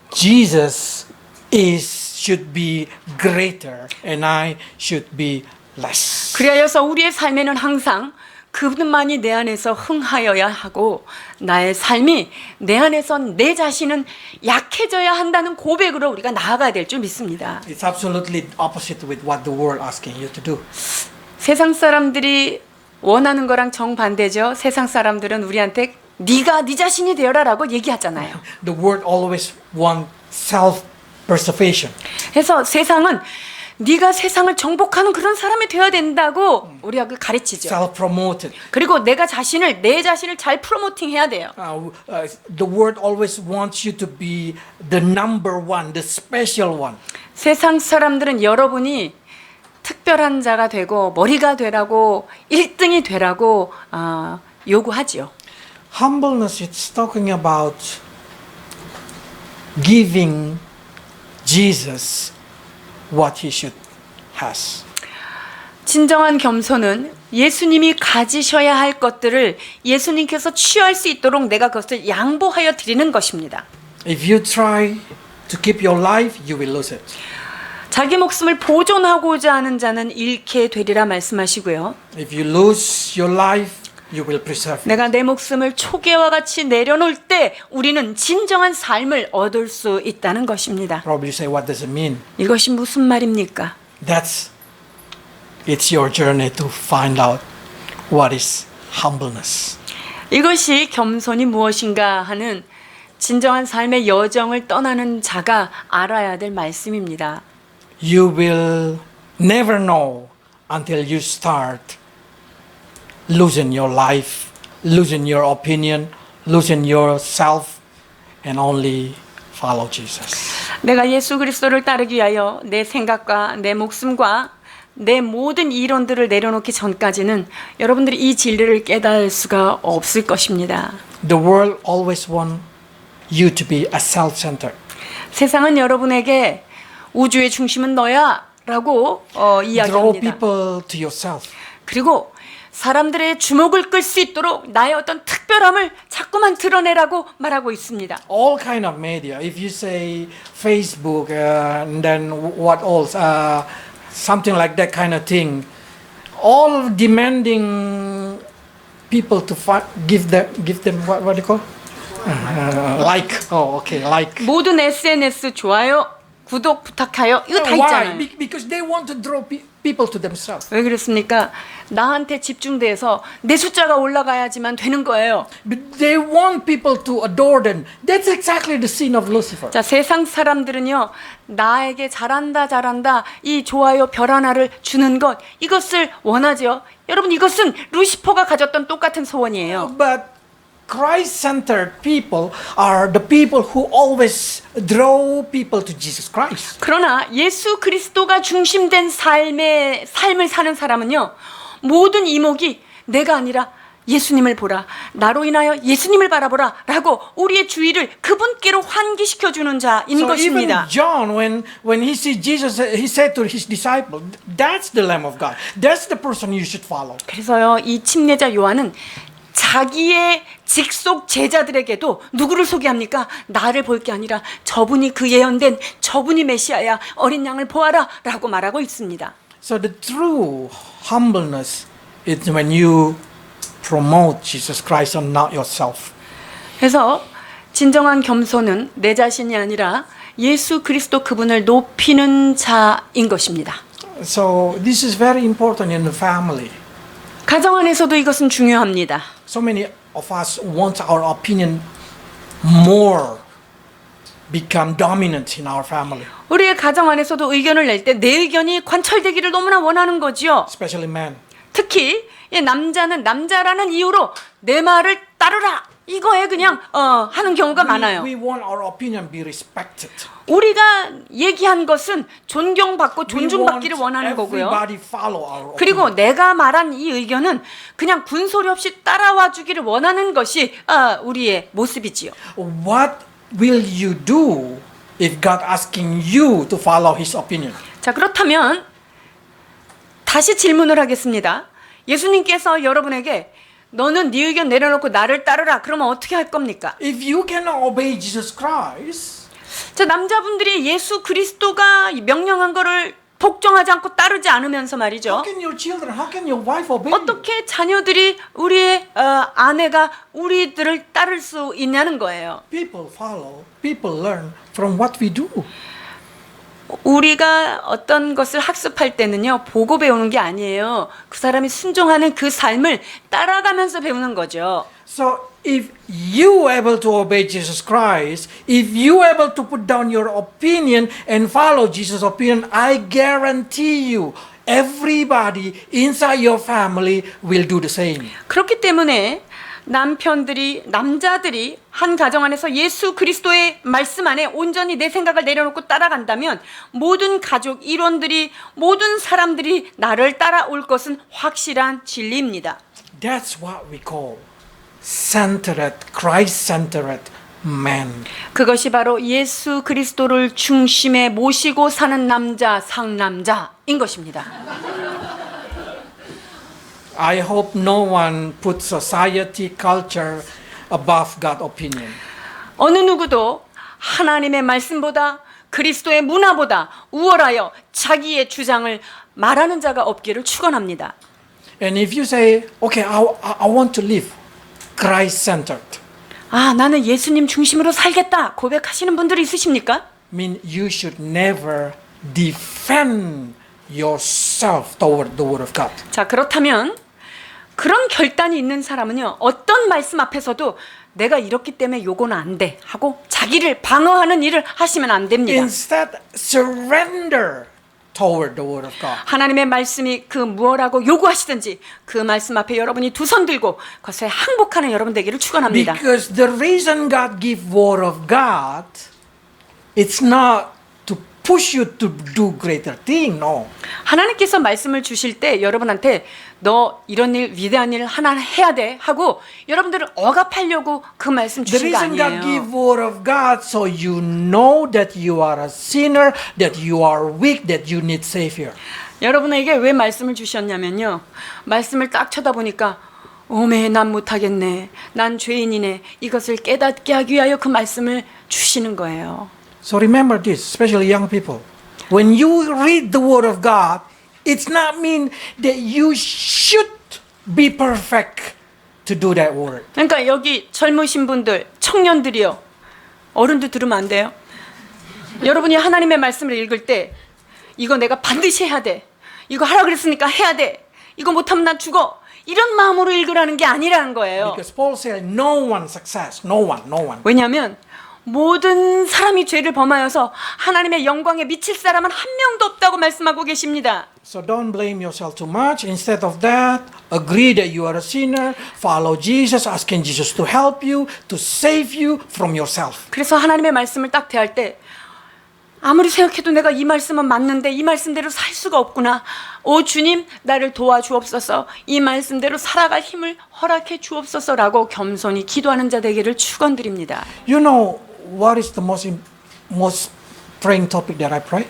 Jesus should be greater and I should be less. 그리하여서 우리의 삶에는 항상 그분만이 내 안에서 흥하여야 하고 나의 삶이 내 안에선 내 자신은 약해져야 한다는 고백으로 우리가 나아가야 될 줄 믿습니다. It's absolutely opposite with what the world asking you to do. 세상 사람들이 원하는 거랑 정반대죠. 세상 사람들은 우리한테 네가 네 자신이 되어라라고 얘기하잖아요. The world always want self-preservation. 그래서 세상은 네가 세상을 정복하는 그런 사람이 되어야 된다고 우리가 가르치죠. Self-promoted. 그리고 내 자신을 잘 프로모팅해야 돼요. The world always wants you to be the number one, the special one. 세상 사람들은 여러분이 특별한 자가 되고 머리가 되라고 1등이 되라고 요구하지요. Humbleness, it's talking about giving Jesus what he should has. 진정한 겸손은 예수님이 가지셔야 할 것들을 예수님께서 취할 수 있도록 내가 그것을 양보하여 드리는 것입니다. If you try to keep your life, you will lose it. 자기 목숨을 보존하고자 하는 자는 잃게 되리라 말씀하시고요. If you lose your life, you will preserve it. 내가 내 목숨을 초계와 같이 내려놓을 때 우리는 진정한 삶을 얻을 수 있다는 것입니다. Probably say, what does it mean? 이것이 무슨 말입니까? It's your journey to find out what is humbleness. 이것이 겸손이 무엇인가 하는 진정한 삶의 여정을 떠나는 자가 알아야 될 말씀입니다. You will never know until you start losing your life, losing your opinion, losing yourself, and only follow Jesus. 내가 예수 그리스도를 따르기 위하여 내 생각과 내 목숨과 내 모든 이론들을 내려놓기 전까지는 여러분들이 이 진리를 깨달을 수가 없을 것입니다. The world always want you to be a self-centered. 세상은 여러분에게 우주의 중심은 너야 라고 Draw 이야기합니다. people to yourself. 그리고 사람들의 주목을 끌 수 있도록 나의 어떤 특별함을 자꾸만 드러내라고 말하고 있습니다. All kind of media. If you say Facebook, and then what else? Something like that kind of thing. All demanding people to give them what do you call? Like. Oh, okay, like. 모든 SNS 좋아요, 구독 부탁하여 이거 다 Why? 있잖아요. Because they want to draw people to themselves. 왜 그렇습니까? 나한테 집중돼서 내 숫자가 올라가야지만 되는 거예요. But they want people to adore them. That's exactly the sin of Lucifer. 자, 세상 사람들은요, 나에게 잘한다 이 좋아요 별 하나를 주는 것 이것을 원하죠. 여러분 이것은 루시퍼가 가졌던 똑같은 소원이에요. But Christ-centered people are the people who always draw people to Jesus Christ. 그러나 예수 그리스도가 중심된 삶을 사는 사람은요, 모든 이목이 내가 아니라 예수님을 보라, 나로 인하여 예수님을 바라보라 라고 우리의 주의를 그분께로 환기시켜 주는 자인 So even 것입니다. John, when he sees Jesus, he said to his disciple, "That's the Lamb of God. That's the person you should follow." 그래서요, 이 침례자 요한은 자기의 직속 제자들에게도 누구를 소개합니까? 나를 볼 게 아니라 저분이 그 예언된 저분이 메시아야, 어린 양을 보아라 라고 말하고 있습니다. So the true humbleness is when you promote Jesus Christ and not yourself. 그래서 진정한 겸손은 내 자신이 아니라 예수 그리스도 그분을 높이는 자인 것입니다. So this is very important in the family. 가정 안에서도 이것은 중요합니다. So many of us want our opinion more become dominant in our family, 우리의 가정 안에서도 의견을 낼 때 내 의견이 관철되기를 너무나 원하는 거지요. especially men. 특히 이 남자는 남자라는 이유로 내 말을 따르라 이거에 그냥 하는 경우가 많아요. We want our opinion be respected. 우리가 얘기한 것은 존경받고 We 존중받기를 want 원하는 거고요. everybody follow our 그리고 opinion. 내가 말한 이 의견은 그냥 군소리 없이 따라와 주기를 원하는 것이 우리의 모습이지요. What will you do if God asking you to follow His opinion? 자, 그렇다면 다시 질문을 하겠습니다. 예수님께서 여러분에게 너는 네 의견 내려놓고 나를 따르라. 그러면 어떻게 할 겁니까? If you cannot obey Jesus Christ, 자, 남자분들이 예수 그리스도가 명령한 거를 복종하지 않고 따르지 않으면서 말이죠. how can your children, how can your wife obey you? 어떻게 자녀들이 우리의 아내가 우리들을 따를 수 있냐는 거예요. People follow, people learn from what we do. 우리가 어떤 것을 학습할 때는요, 보고 배우는 게 아니에요. 그 사람이 순종하는 그 삶을 따라가면서 배우는 거죠. So if you able to obey Jesus Christ, if you able to put down your opinion and follow Jesus' opinion, I guarantee you everybody inside your family will do the same. 그렇기 때문에 남자들이 한 가정 안에서 예수 그리스도의 말씀 안에 온전히 내 생각을 내려놓고 따라간다면 모든 가족, 일원들이, 모든 사람들이 나를 따라올 것은 확실한 진리입니다. That's what we call centered, Christ-centered man. 그것이 바로 예수 그리스도를 중심에 모시고 사는 남자, 상남자인 것입니다. I hope no one puts society, culture above God's opinion. 어느 누구도 하나님의 말씀보다 그리스도의 문화보다 우월하여 자기의 주장을 말하는 자가 없기를 축원합니다. And if you say, okay, I want to live Christ-centered, 나는 예수님 중심으로 살겠다 고백하시는 분들이 있으십니까? mean you should never defend yourself toward the Word of God. 자, 그렇다면 그런 결단이 있는 사람은요, 어떤 말씀 앞에서도 내가 이렇기 때문에 요거는 안 돼 하고 자기를 방어하는 일을 하시면 안 됩니다. Instead, surrender toward the Word of God. 하나님의 말씀이 그 무엇라고 요구하시든지 그 말씀 앞에 여러분이 두 손 들고 그것에 항복하는 여러분 되기를 축원합니다. Because the reason God give Word of God, it's not to push you to do greater thing, no. 하나님께서 말씀을 주실 때 여러분한테 너 이런 일 위대한 일 하나 해야 돼 하고 여러분들을 억압하려고 그 말씀 The 주신 거 reason God 아니에요. give Word of God so you know that you are a sinner, that you are weak, that you need Savior. 여러분에게 왜 말씀을 주셨냐면요, 말씀을 딱 쳐다보니까 오메 난 못하겠네, 난 죄인이네, 이것을 깨닫게 하기 위하여 그 말씀을 주시는 거예요. So remember this, especially young people. When you read the Word of God, it's not mean that you should be perfect to do that word. 그러니까 여기 젊으신 분들, 청년들이요, 어른도 들으면 안 돼요. 여러분이 하나님의 말씀을 읽을 때 이거 내가 반드시 해야 돼, 이거 하라 그랬으니까 해야 돼, 이거 못하면 난 죽어, 이런 마음으로 읽으라는 게 아니라는 거예요. Because Paul said, no one success, no one. 왜냐하면 모든 사람이 죄를 범하여서 하나님의 영광에 미칠 사람은 한 명도 없다고 말씀하고 계십니다. So don't blame yourself too much. Instead of that, agree that you are a sinner, follow Jesus, asking Jesus to help you, to save you from yourself. 그래서 하나님의 말씀을 딱 대할 때 아무리 생각해도 내가 이 말씀은 맞는데 이 말씀대로 살 수가 없구나. 오 주님, 나를 도와주옵소서. 이 말씀대로 살아갈 힘을 허락해 주옵소서라고 겸손히 기도하는 자 되기를 축원드립니다. You know what is the most praying topic that I pray?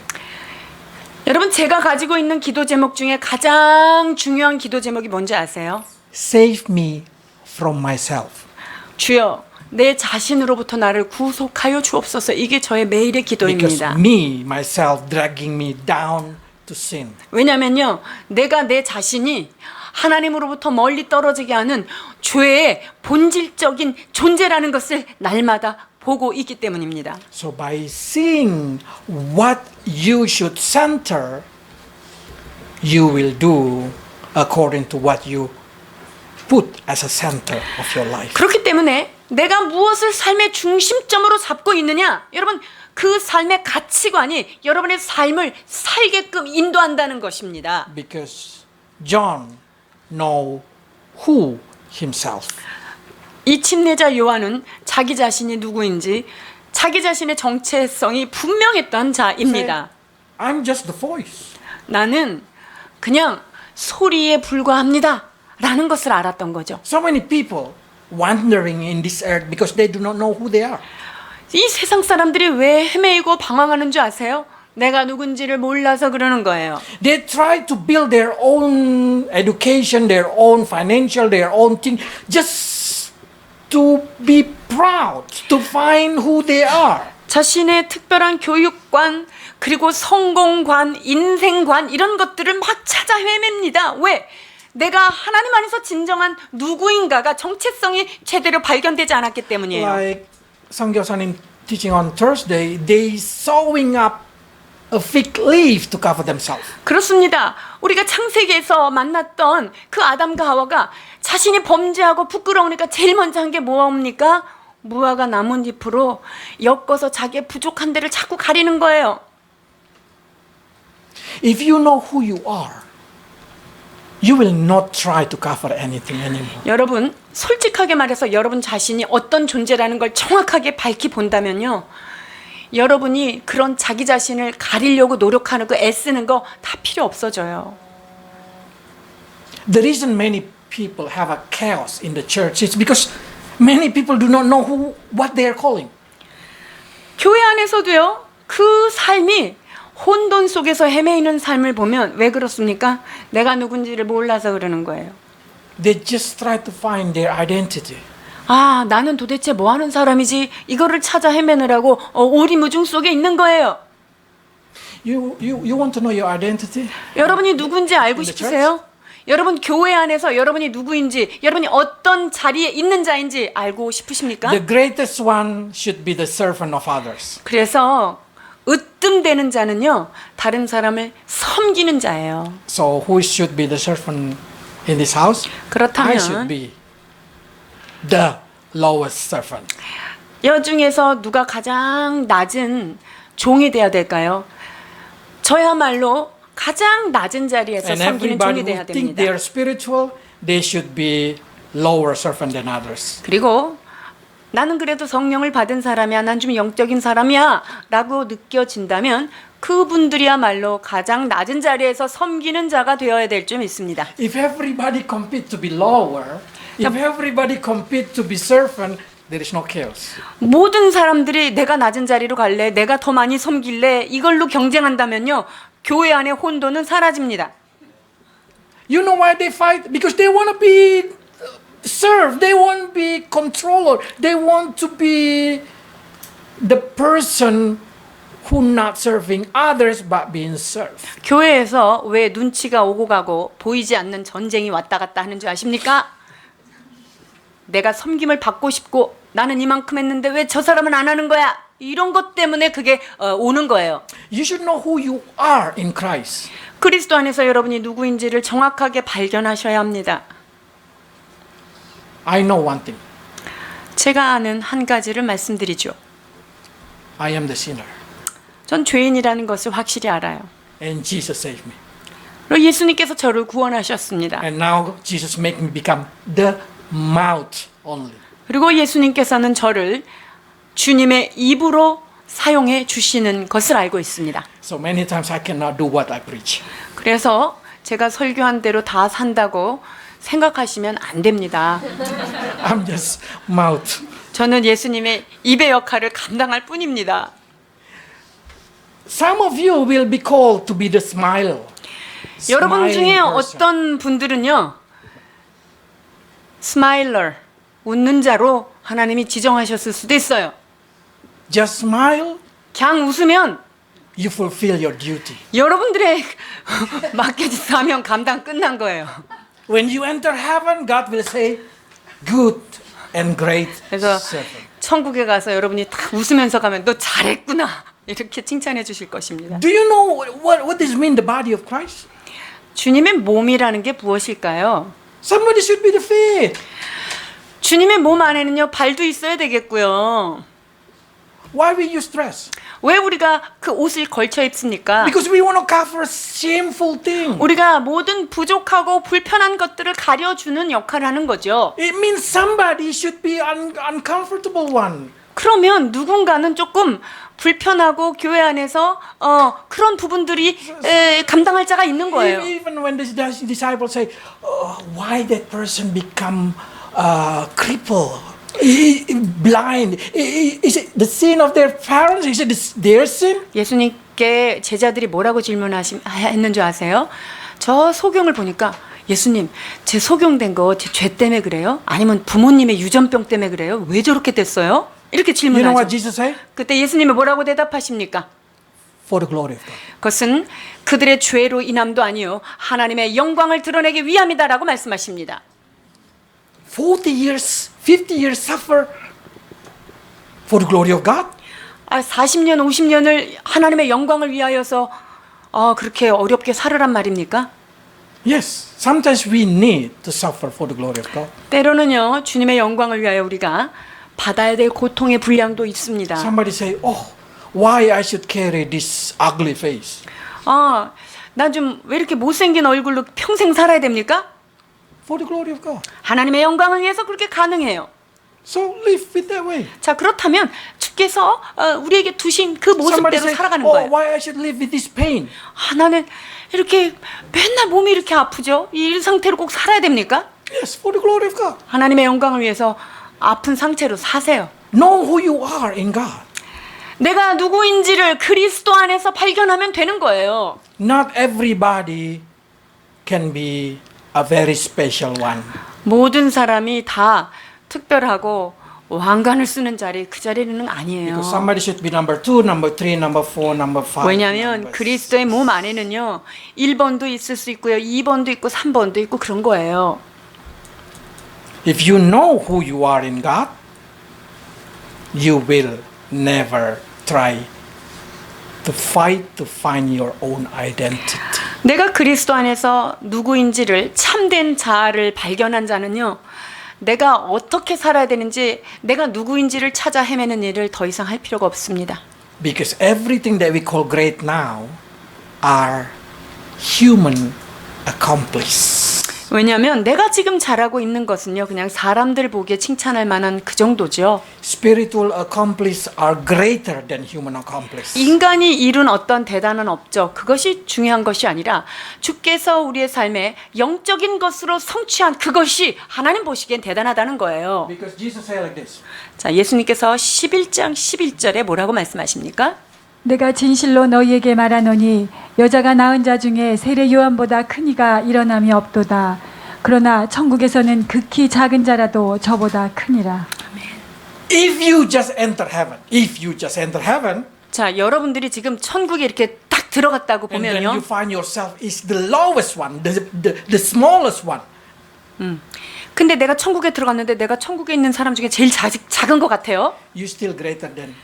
여러분, 제가 가지고 있는 기도 제목 중에 가장 중요한 기도 제목이 뭔지 아세요? Save me from myself. 주여, 내 자신으로부터 나를 구속하여 주옵소서. 이게 저의 매일의 Because 기도입니다. me, myself, dragging me down to sin. 왜냐면요, 내가 내 자신이 하나님으로부터 멀리 떨어지게 하는 죄의 본질적인 존재라는 것을 날마다 보고 있기 때문입니다. So by seeing what you should center, you will do according to what you put as a center of your life. 그렇기 때문에 내가 무엇을 삶의 중심점으로 잡고 있느냐, 여러분, 그 삶의 가치관이 여러분의 삶을 살게끔 인도한다는 것입니다. Because John know who himself. 이 침례자 요한은 자기 자신이 누구인지 자기 자신의 정체성이 분명했던 자입니다. I'm just the voice. 나는 그냥 소리에 불과합니다. 라는 것을 알았던 거죠. So many people wandering in this earth because they do not know who they are. 이 세상 사람들이 왜 헤매이고 방황하는 줄 아세요? 내가 누군지를 몰라서 그러는 거예요. They try to build their own education, their own financial, their own thing, just to be proud, to find who they are. 자신의 특별한 교육관, 그리고 성공관, 인생관 이런 것들을 막 찾아 헤맵니다. 왜? 내가 하나님 안에서 진정한 누구인가가 정체성이 제대로 발견되지 않았기 때문이에요. Like 성교사님 teaching on Thursday, they sewing up a fig leaf to cover themselves. 그렇습니다. 우리가 창세기에서 만났던 그 아담과 하와가 자신이 범죄하고 부끄러우니까 제일 먼저 한 게 뭐입니까? 무화과 나뭇잎으로 엮어서 자기의 부족한 데를 자꾸 가리는 거예요. If you know who you are, you will not try to cover anything anymore. 여러분, 솔직하게 말해서 여러분 자신이 어떤 존재라는 걸 정확하게 밝히 본다면요. 여러분이 그런 자기 자신을 가리려고 노력하는 거, 애쓰는 거 다 필요 없어져요. The reason many people have a chaos in the church is because many people do not know what they are calling. 교회 안에서도요. 그 삶이 혼돈 속에서 헤매이는 삶을 보면 왜 그렇습니까? 내가 누군지를 몰라서 그러는 거예요. They just try to find their identity. 아, 나는 도대체 뭐 하는 사람이지? 이거를 찾아 헤매느라고 오리무중 속에 있는 거예요. You want to know your identity? 여러분이 누군지 알고 In the 싶으세요? 여러분 교회 안에서 여러분이 누구인지, 여러분이 어떤 자리에 있는 자인지 알고 싶으십니까? The greatest one should be the servant of others. 그래서 으뜸되는 자는요, 다른 사람을 섬기는 자예요. So who should be the servant in this house? I should 그렇다면 be the lowest servant. 여중에서 누가 가장 낮은 종이 되어야 될까요? 저야말로 가장 낮은 자리에서 And 섬기는 everybody 종이 되어야 who think 됩니다. they are spiritual, they should be lower servant than others. 그리고 나는 그래도 성령을 받은 사람이야, 난 좀 영적인 사람이야 라고 느껴진다면 그분들이야말로 가장 낮은 자리에서 섬기는 자가 되어야 될 줄 믿습니다. If everybody compete to be lower, if everybody compete to be servant, there is no chaos. 모든 사람들이 내가 낮은 자리로 갈래, 내가 더 많이 섬길래 이걸로 경쟁한다면요, 교회 안에 혼돈은 사라집니다. You know why they fight? Because they want to be served. They want to be controller. They want to be the person who not serving others but being served. 교회에서 왜 눈치가 오고 가고 보이지 않는 전쟁이 왔다 갔다 하는 줄 아십니까? 내가 섬김을 받고 싶고 나는 이만큼 했는데 왜 저 사람은 안 하는 거야? 이런 것 때문에 그게 오는 거예요. You should know who you are in Christ. 그리스도 안에서 여러분이 누구인지를 정확하게 발견하셔야 합니다. I know one thing. 제가 아는 한 가지를 말씀드리죠. I am the sinner. 전 죄인이라는 것을 확실히 알아요. And Jesus saved me. 그리고 예수님께서 저를 구원하셨습니다. And now Jesus make me become the mouth only. 그리고 예수님께서는 저를 주님의 입으로 사용해 주시는 것을 알고 있습니다. So many times I cannot do what I preach. 그래서 제가 설교한 대로 다 산다고 생각하시면 안 됩니다. I'm just mouth. 저는 예수님의 입의 역할을 감당할 뿐입니다. Some of you will be called to be the smile. 여러분 중에 smiling person. 어떤 분들은요, 스마일러, 웃는 자로 하나님이 지정하셨을 수도 있어요. Just smile, 그냥 웃으면 you fulfill your duty. 여러분들의 맡겨진 사명 감당 끝난 거예요. When you enter heaven, God will say, good and great 그래서 servant. 천국에 가서 여러분이 다 웃으면서 가면 너 잘했구나 이렇게 칭찬해 주실 것입니다. Do you know what does mean the body of Christ? 주님의 몸이라는 게 무엇일까요? Somebody should be the feet. 주님의 몸 안에는요 발도 있어야 되겠고요. Why we use dress? 왜 우리가 그 옷을 걸쳐 입습니까? Because we want to cover shameful things. 우리가 모든 부족하고 불편한 것들을 가려주는 역할을 하는 거죠. It means somebody should be uncomfortable one. 그러면 누군가는 조금 불편하고 교회 안에서 그런 부분들이 감당할 자가 있는 거예요. Even when the disciples say, why that person become crippled, blind? Is it the sin of their parents? Is it their sin? 예수님께 제자들이 뭐라고 질문했는 줄 아세요? 저 소경을 보니까 예수님, 제 소경된 거 제 죄 때문에 그래요? 아니면 부모님의 유전병 때문에 그래요? 왜 저렇게 됐어요? 이렇게 You know what 질문하죠. Jesus said? 그때 예수님이 뭐라고 대답하십니까? For the glory of God. 그것은 그들의 죄로 인함도 아니요 하나님의 영광을 드러내기 위함이다라고 말씀하십니다. 40 years, 50 years suffer for the glory of God? 40년, 50년을 하나님의 영광을 위하여서 그렇게 어렵게 살으란 말입니까? Yes. Sometimes we need to suffer for the glory of God. 때로는요 주님의 영광을 위하여 우리가 받아야 될 고통의 분량도 있습니다. Somebody say, why I should carry this ugly face? 난 좀 왜 이렇게 못생긴 얼굴로 평생 살아야 됩니까? For the glory of God. 하나님의 영광을 위해서 그렇게 가능해요. So live with that way. 자 그렇다면 주께서 우리에게 두신 그 Somebody 모습대로 say, 살아가는 거예요. why I should live with this pain? 나는 이렇게 맨날 몸이 이렇게 아프죠? 이 상태로 꼭 살아야 됩니까? Yes, for the glory of God. 하나님의 영광을 위해서 아픈 상태로 사세요. Know who you are in God. 내가 누구인지를 그리스도 안에서 발견하면 되는 거예요. Not everybody can be a very special one. 모든 사람이 다 특별하고 왕관을 쓰는 자리 그 자리는 아니에요. Because somebody should be number 2, number 3, number 4, number 5. 왜냐하면 그리스도의 몸 안에는요 1번도 있을 수 있고요 2번도 있고 3번도 있고 그런 거예요. If you know who you are in God, you will never try to fight to find your own identity. 내가 그리스도 안에서 누구인지를 참된 자아를 발견한 자는요 내가 어떻게 살아야 되는지 내가 누구인지를 찾아 헤매는 일을 더 이상 할 필요가 없습니다. Because everything that we call great now are human accomplice. 왜냐하면 내가 지금 잘하고 있는 것은요 그냥 사람들 보기에 칭찬할 만한 그 정도죠. Spiritual accomplice are greater than human accomplice. 인간이 이룬 어떤 대단한 업적 그것이 중요한 것이 아니라 주께서 우리의 삶에 영적인 것으로 성취한 그것이 하나님 보시기엔 대단하다는 거예요. Because Jesus said like this. 자, 예수님께서 11장 11절에 뭐라고 말씀하십니까? 내가 진실로 너희에게 말하노니 여자가 낳은 자 중에 세례 요한보다 큰 이가 일어남이 없도다. 그러나 천국에서는 극히 작은 자라도 저보다 크니라. If you just enter heaven, 자, 여러분들이 지금 천국에 이렇게 딱 들어갔다고 and then 보면요. you find yourself is the lowest one, the smallest one. 근데 내가 천국에 들어갔는데 내가 천국에 있는 사람 중에 제일 작은 것 같아요. You're still greater than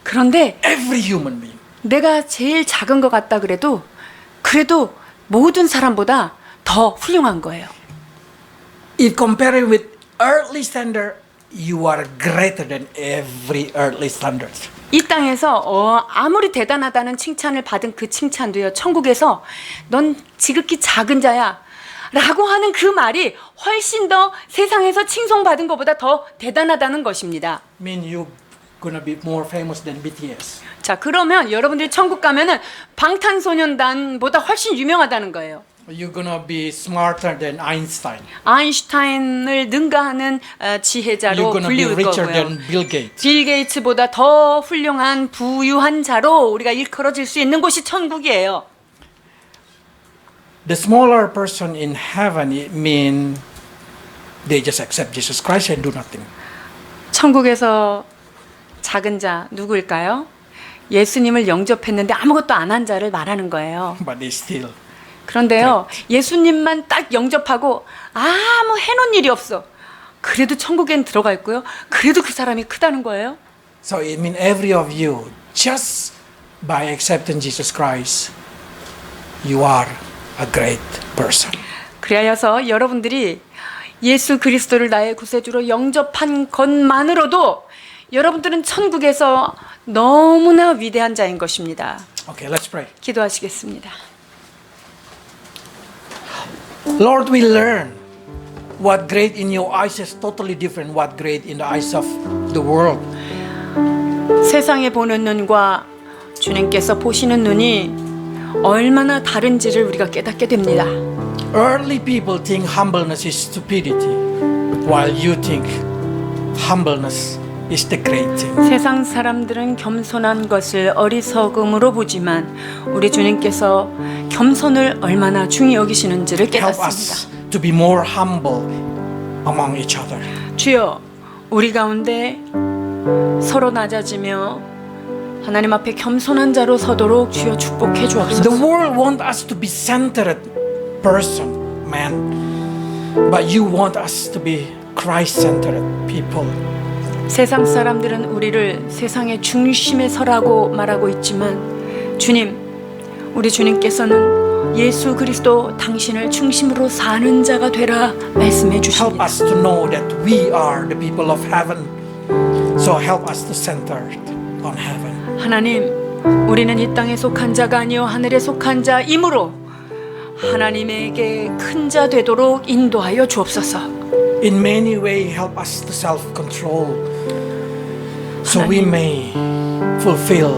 그런데 every human being. 내가 제일 작은 것 같다 그래도 모든 사람보다 더 훌륭한 거예요. If compared with earthly standard, you are greater than every earthly standard. 이 땅에서 아무리 대단하다는 칭찬을 받은 그 칭찬도요. 천국에서 넌 지극히 작은 자야 라고 하는 그 말이 훨씬 더 세상에서 칭송받은 것보다 더 대단하다는 것입니다. Mean you gonna be more famous than BTS. 자, 그러면 여러분들이 천국 가면은 방탄소년단보다 훨씬 유명하다는 거예요. You're gonna be smarter than Einstein. 아인슈타인을 능가하는 You're 지혜자로 gonna be 불리울 richer 거고요. than Bill Gates. 빌 게이츠보다 더 훌륭한 부유한 자로 우리가 일컬어질 수 있는 곳이 천국이에요. The smaller person in heaven, it mean they just accept Jesus Christ and do nothing. 천국에서 작은 자 누구일까요? 예수님을 영접했는데 아무것도 안 한 자를 말하는 거예요. But they still. 그런데요, 예수님만 딱 영접하고 아무 해놓은 일이 없어. 그래도 천국엔 들어가 있고요. 그래도 그 사람이 크다는 거예요. So it mean every of you, just by accepting Jesus Christ, you are a great person. 그리하여서 여러분들이 예수 그리스도를 나의 구세주로 영접한 것만으로도 여러분들은 천국에서 너무나 위대한 자인 것입니다. Okay, let's pray. 기도하시겠습니다. Lord, we learn what great in your eyes is totally different what great in the eyes of the world. 세상에 보는 눈과 주님께서 보시는 눈이 얼마나 다른지를 우리가 깨닫게 됩니다. Early people think humbleness is stupidity, while you think humbleness is the great thing. 세상 사람들은 겸손한 것을 어리석음으로 보지만 우리 주님께서 겸손을 얼마나 중히 여기시는지를 Help 깨닫습니다. us to be more humble among each other. 주여, 우리 가운데 서로 낮아지며 하나님 앞에 겸손한 자로 서도록 주여 축복해 The 주옵소서. world wants us to be centered person, man, but you want us to be Christ-centered people. 세상 사람들은 우리를 세상의 중심에 서라고 말하고 있지만 주님, 우리 주님께서는 예수 그리스도 당신을 중심으로 사는 자가 되라 말씀해 Help 주십니다. us to know that we are the people of heaven. So help us to center on heaven. 하나님, 우리는 이 땅에 속한 자가 아니요 하늘에 속한 자이므로 하나님에게 큰 자 되도록 인도하여 주옵소서. In many ways, help us to self-control, so we may fulfill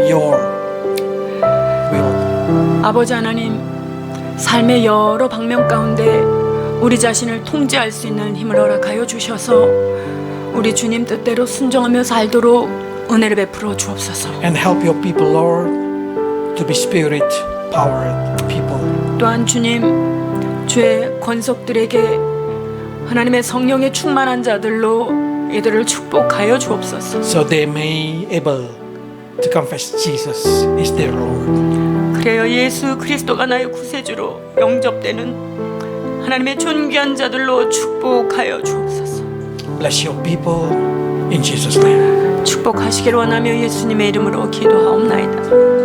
your will. 아버지 하나님, 삶의 여러 방면 가운데 우리 자신을 통제할 수 있는 힘을 허락하여 주셔서 우리 주님 뜻대로 순종하며 살도록 은혜를 베풀어 주옵소서. And help your people, Lord, to be spirit-powered people. 또한 주님, 주의 권속들에게 하나님의 성령에 충만한 자들로 이들을 축복하여 주옵소서. So they may able to confess Jesus is their Lord. 그래요, 예수 그리스도가 나의 구세주로 영접되는 하나님의 존귀한 자들로 축복하여 주옵소서. Bless your people in Jesus' name. 축복하시기를 원하며 예수님의 이름으로 기도하옵나이다.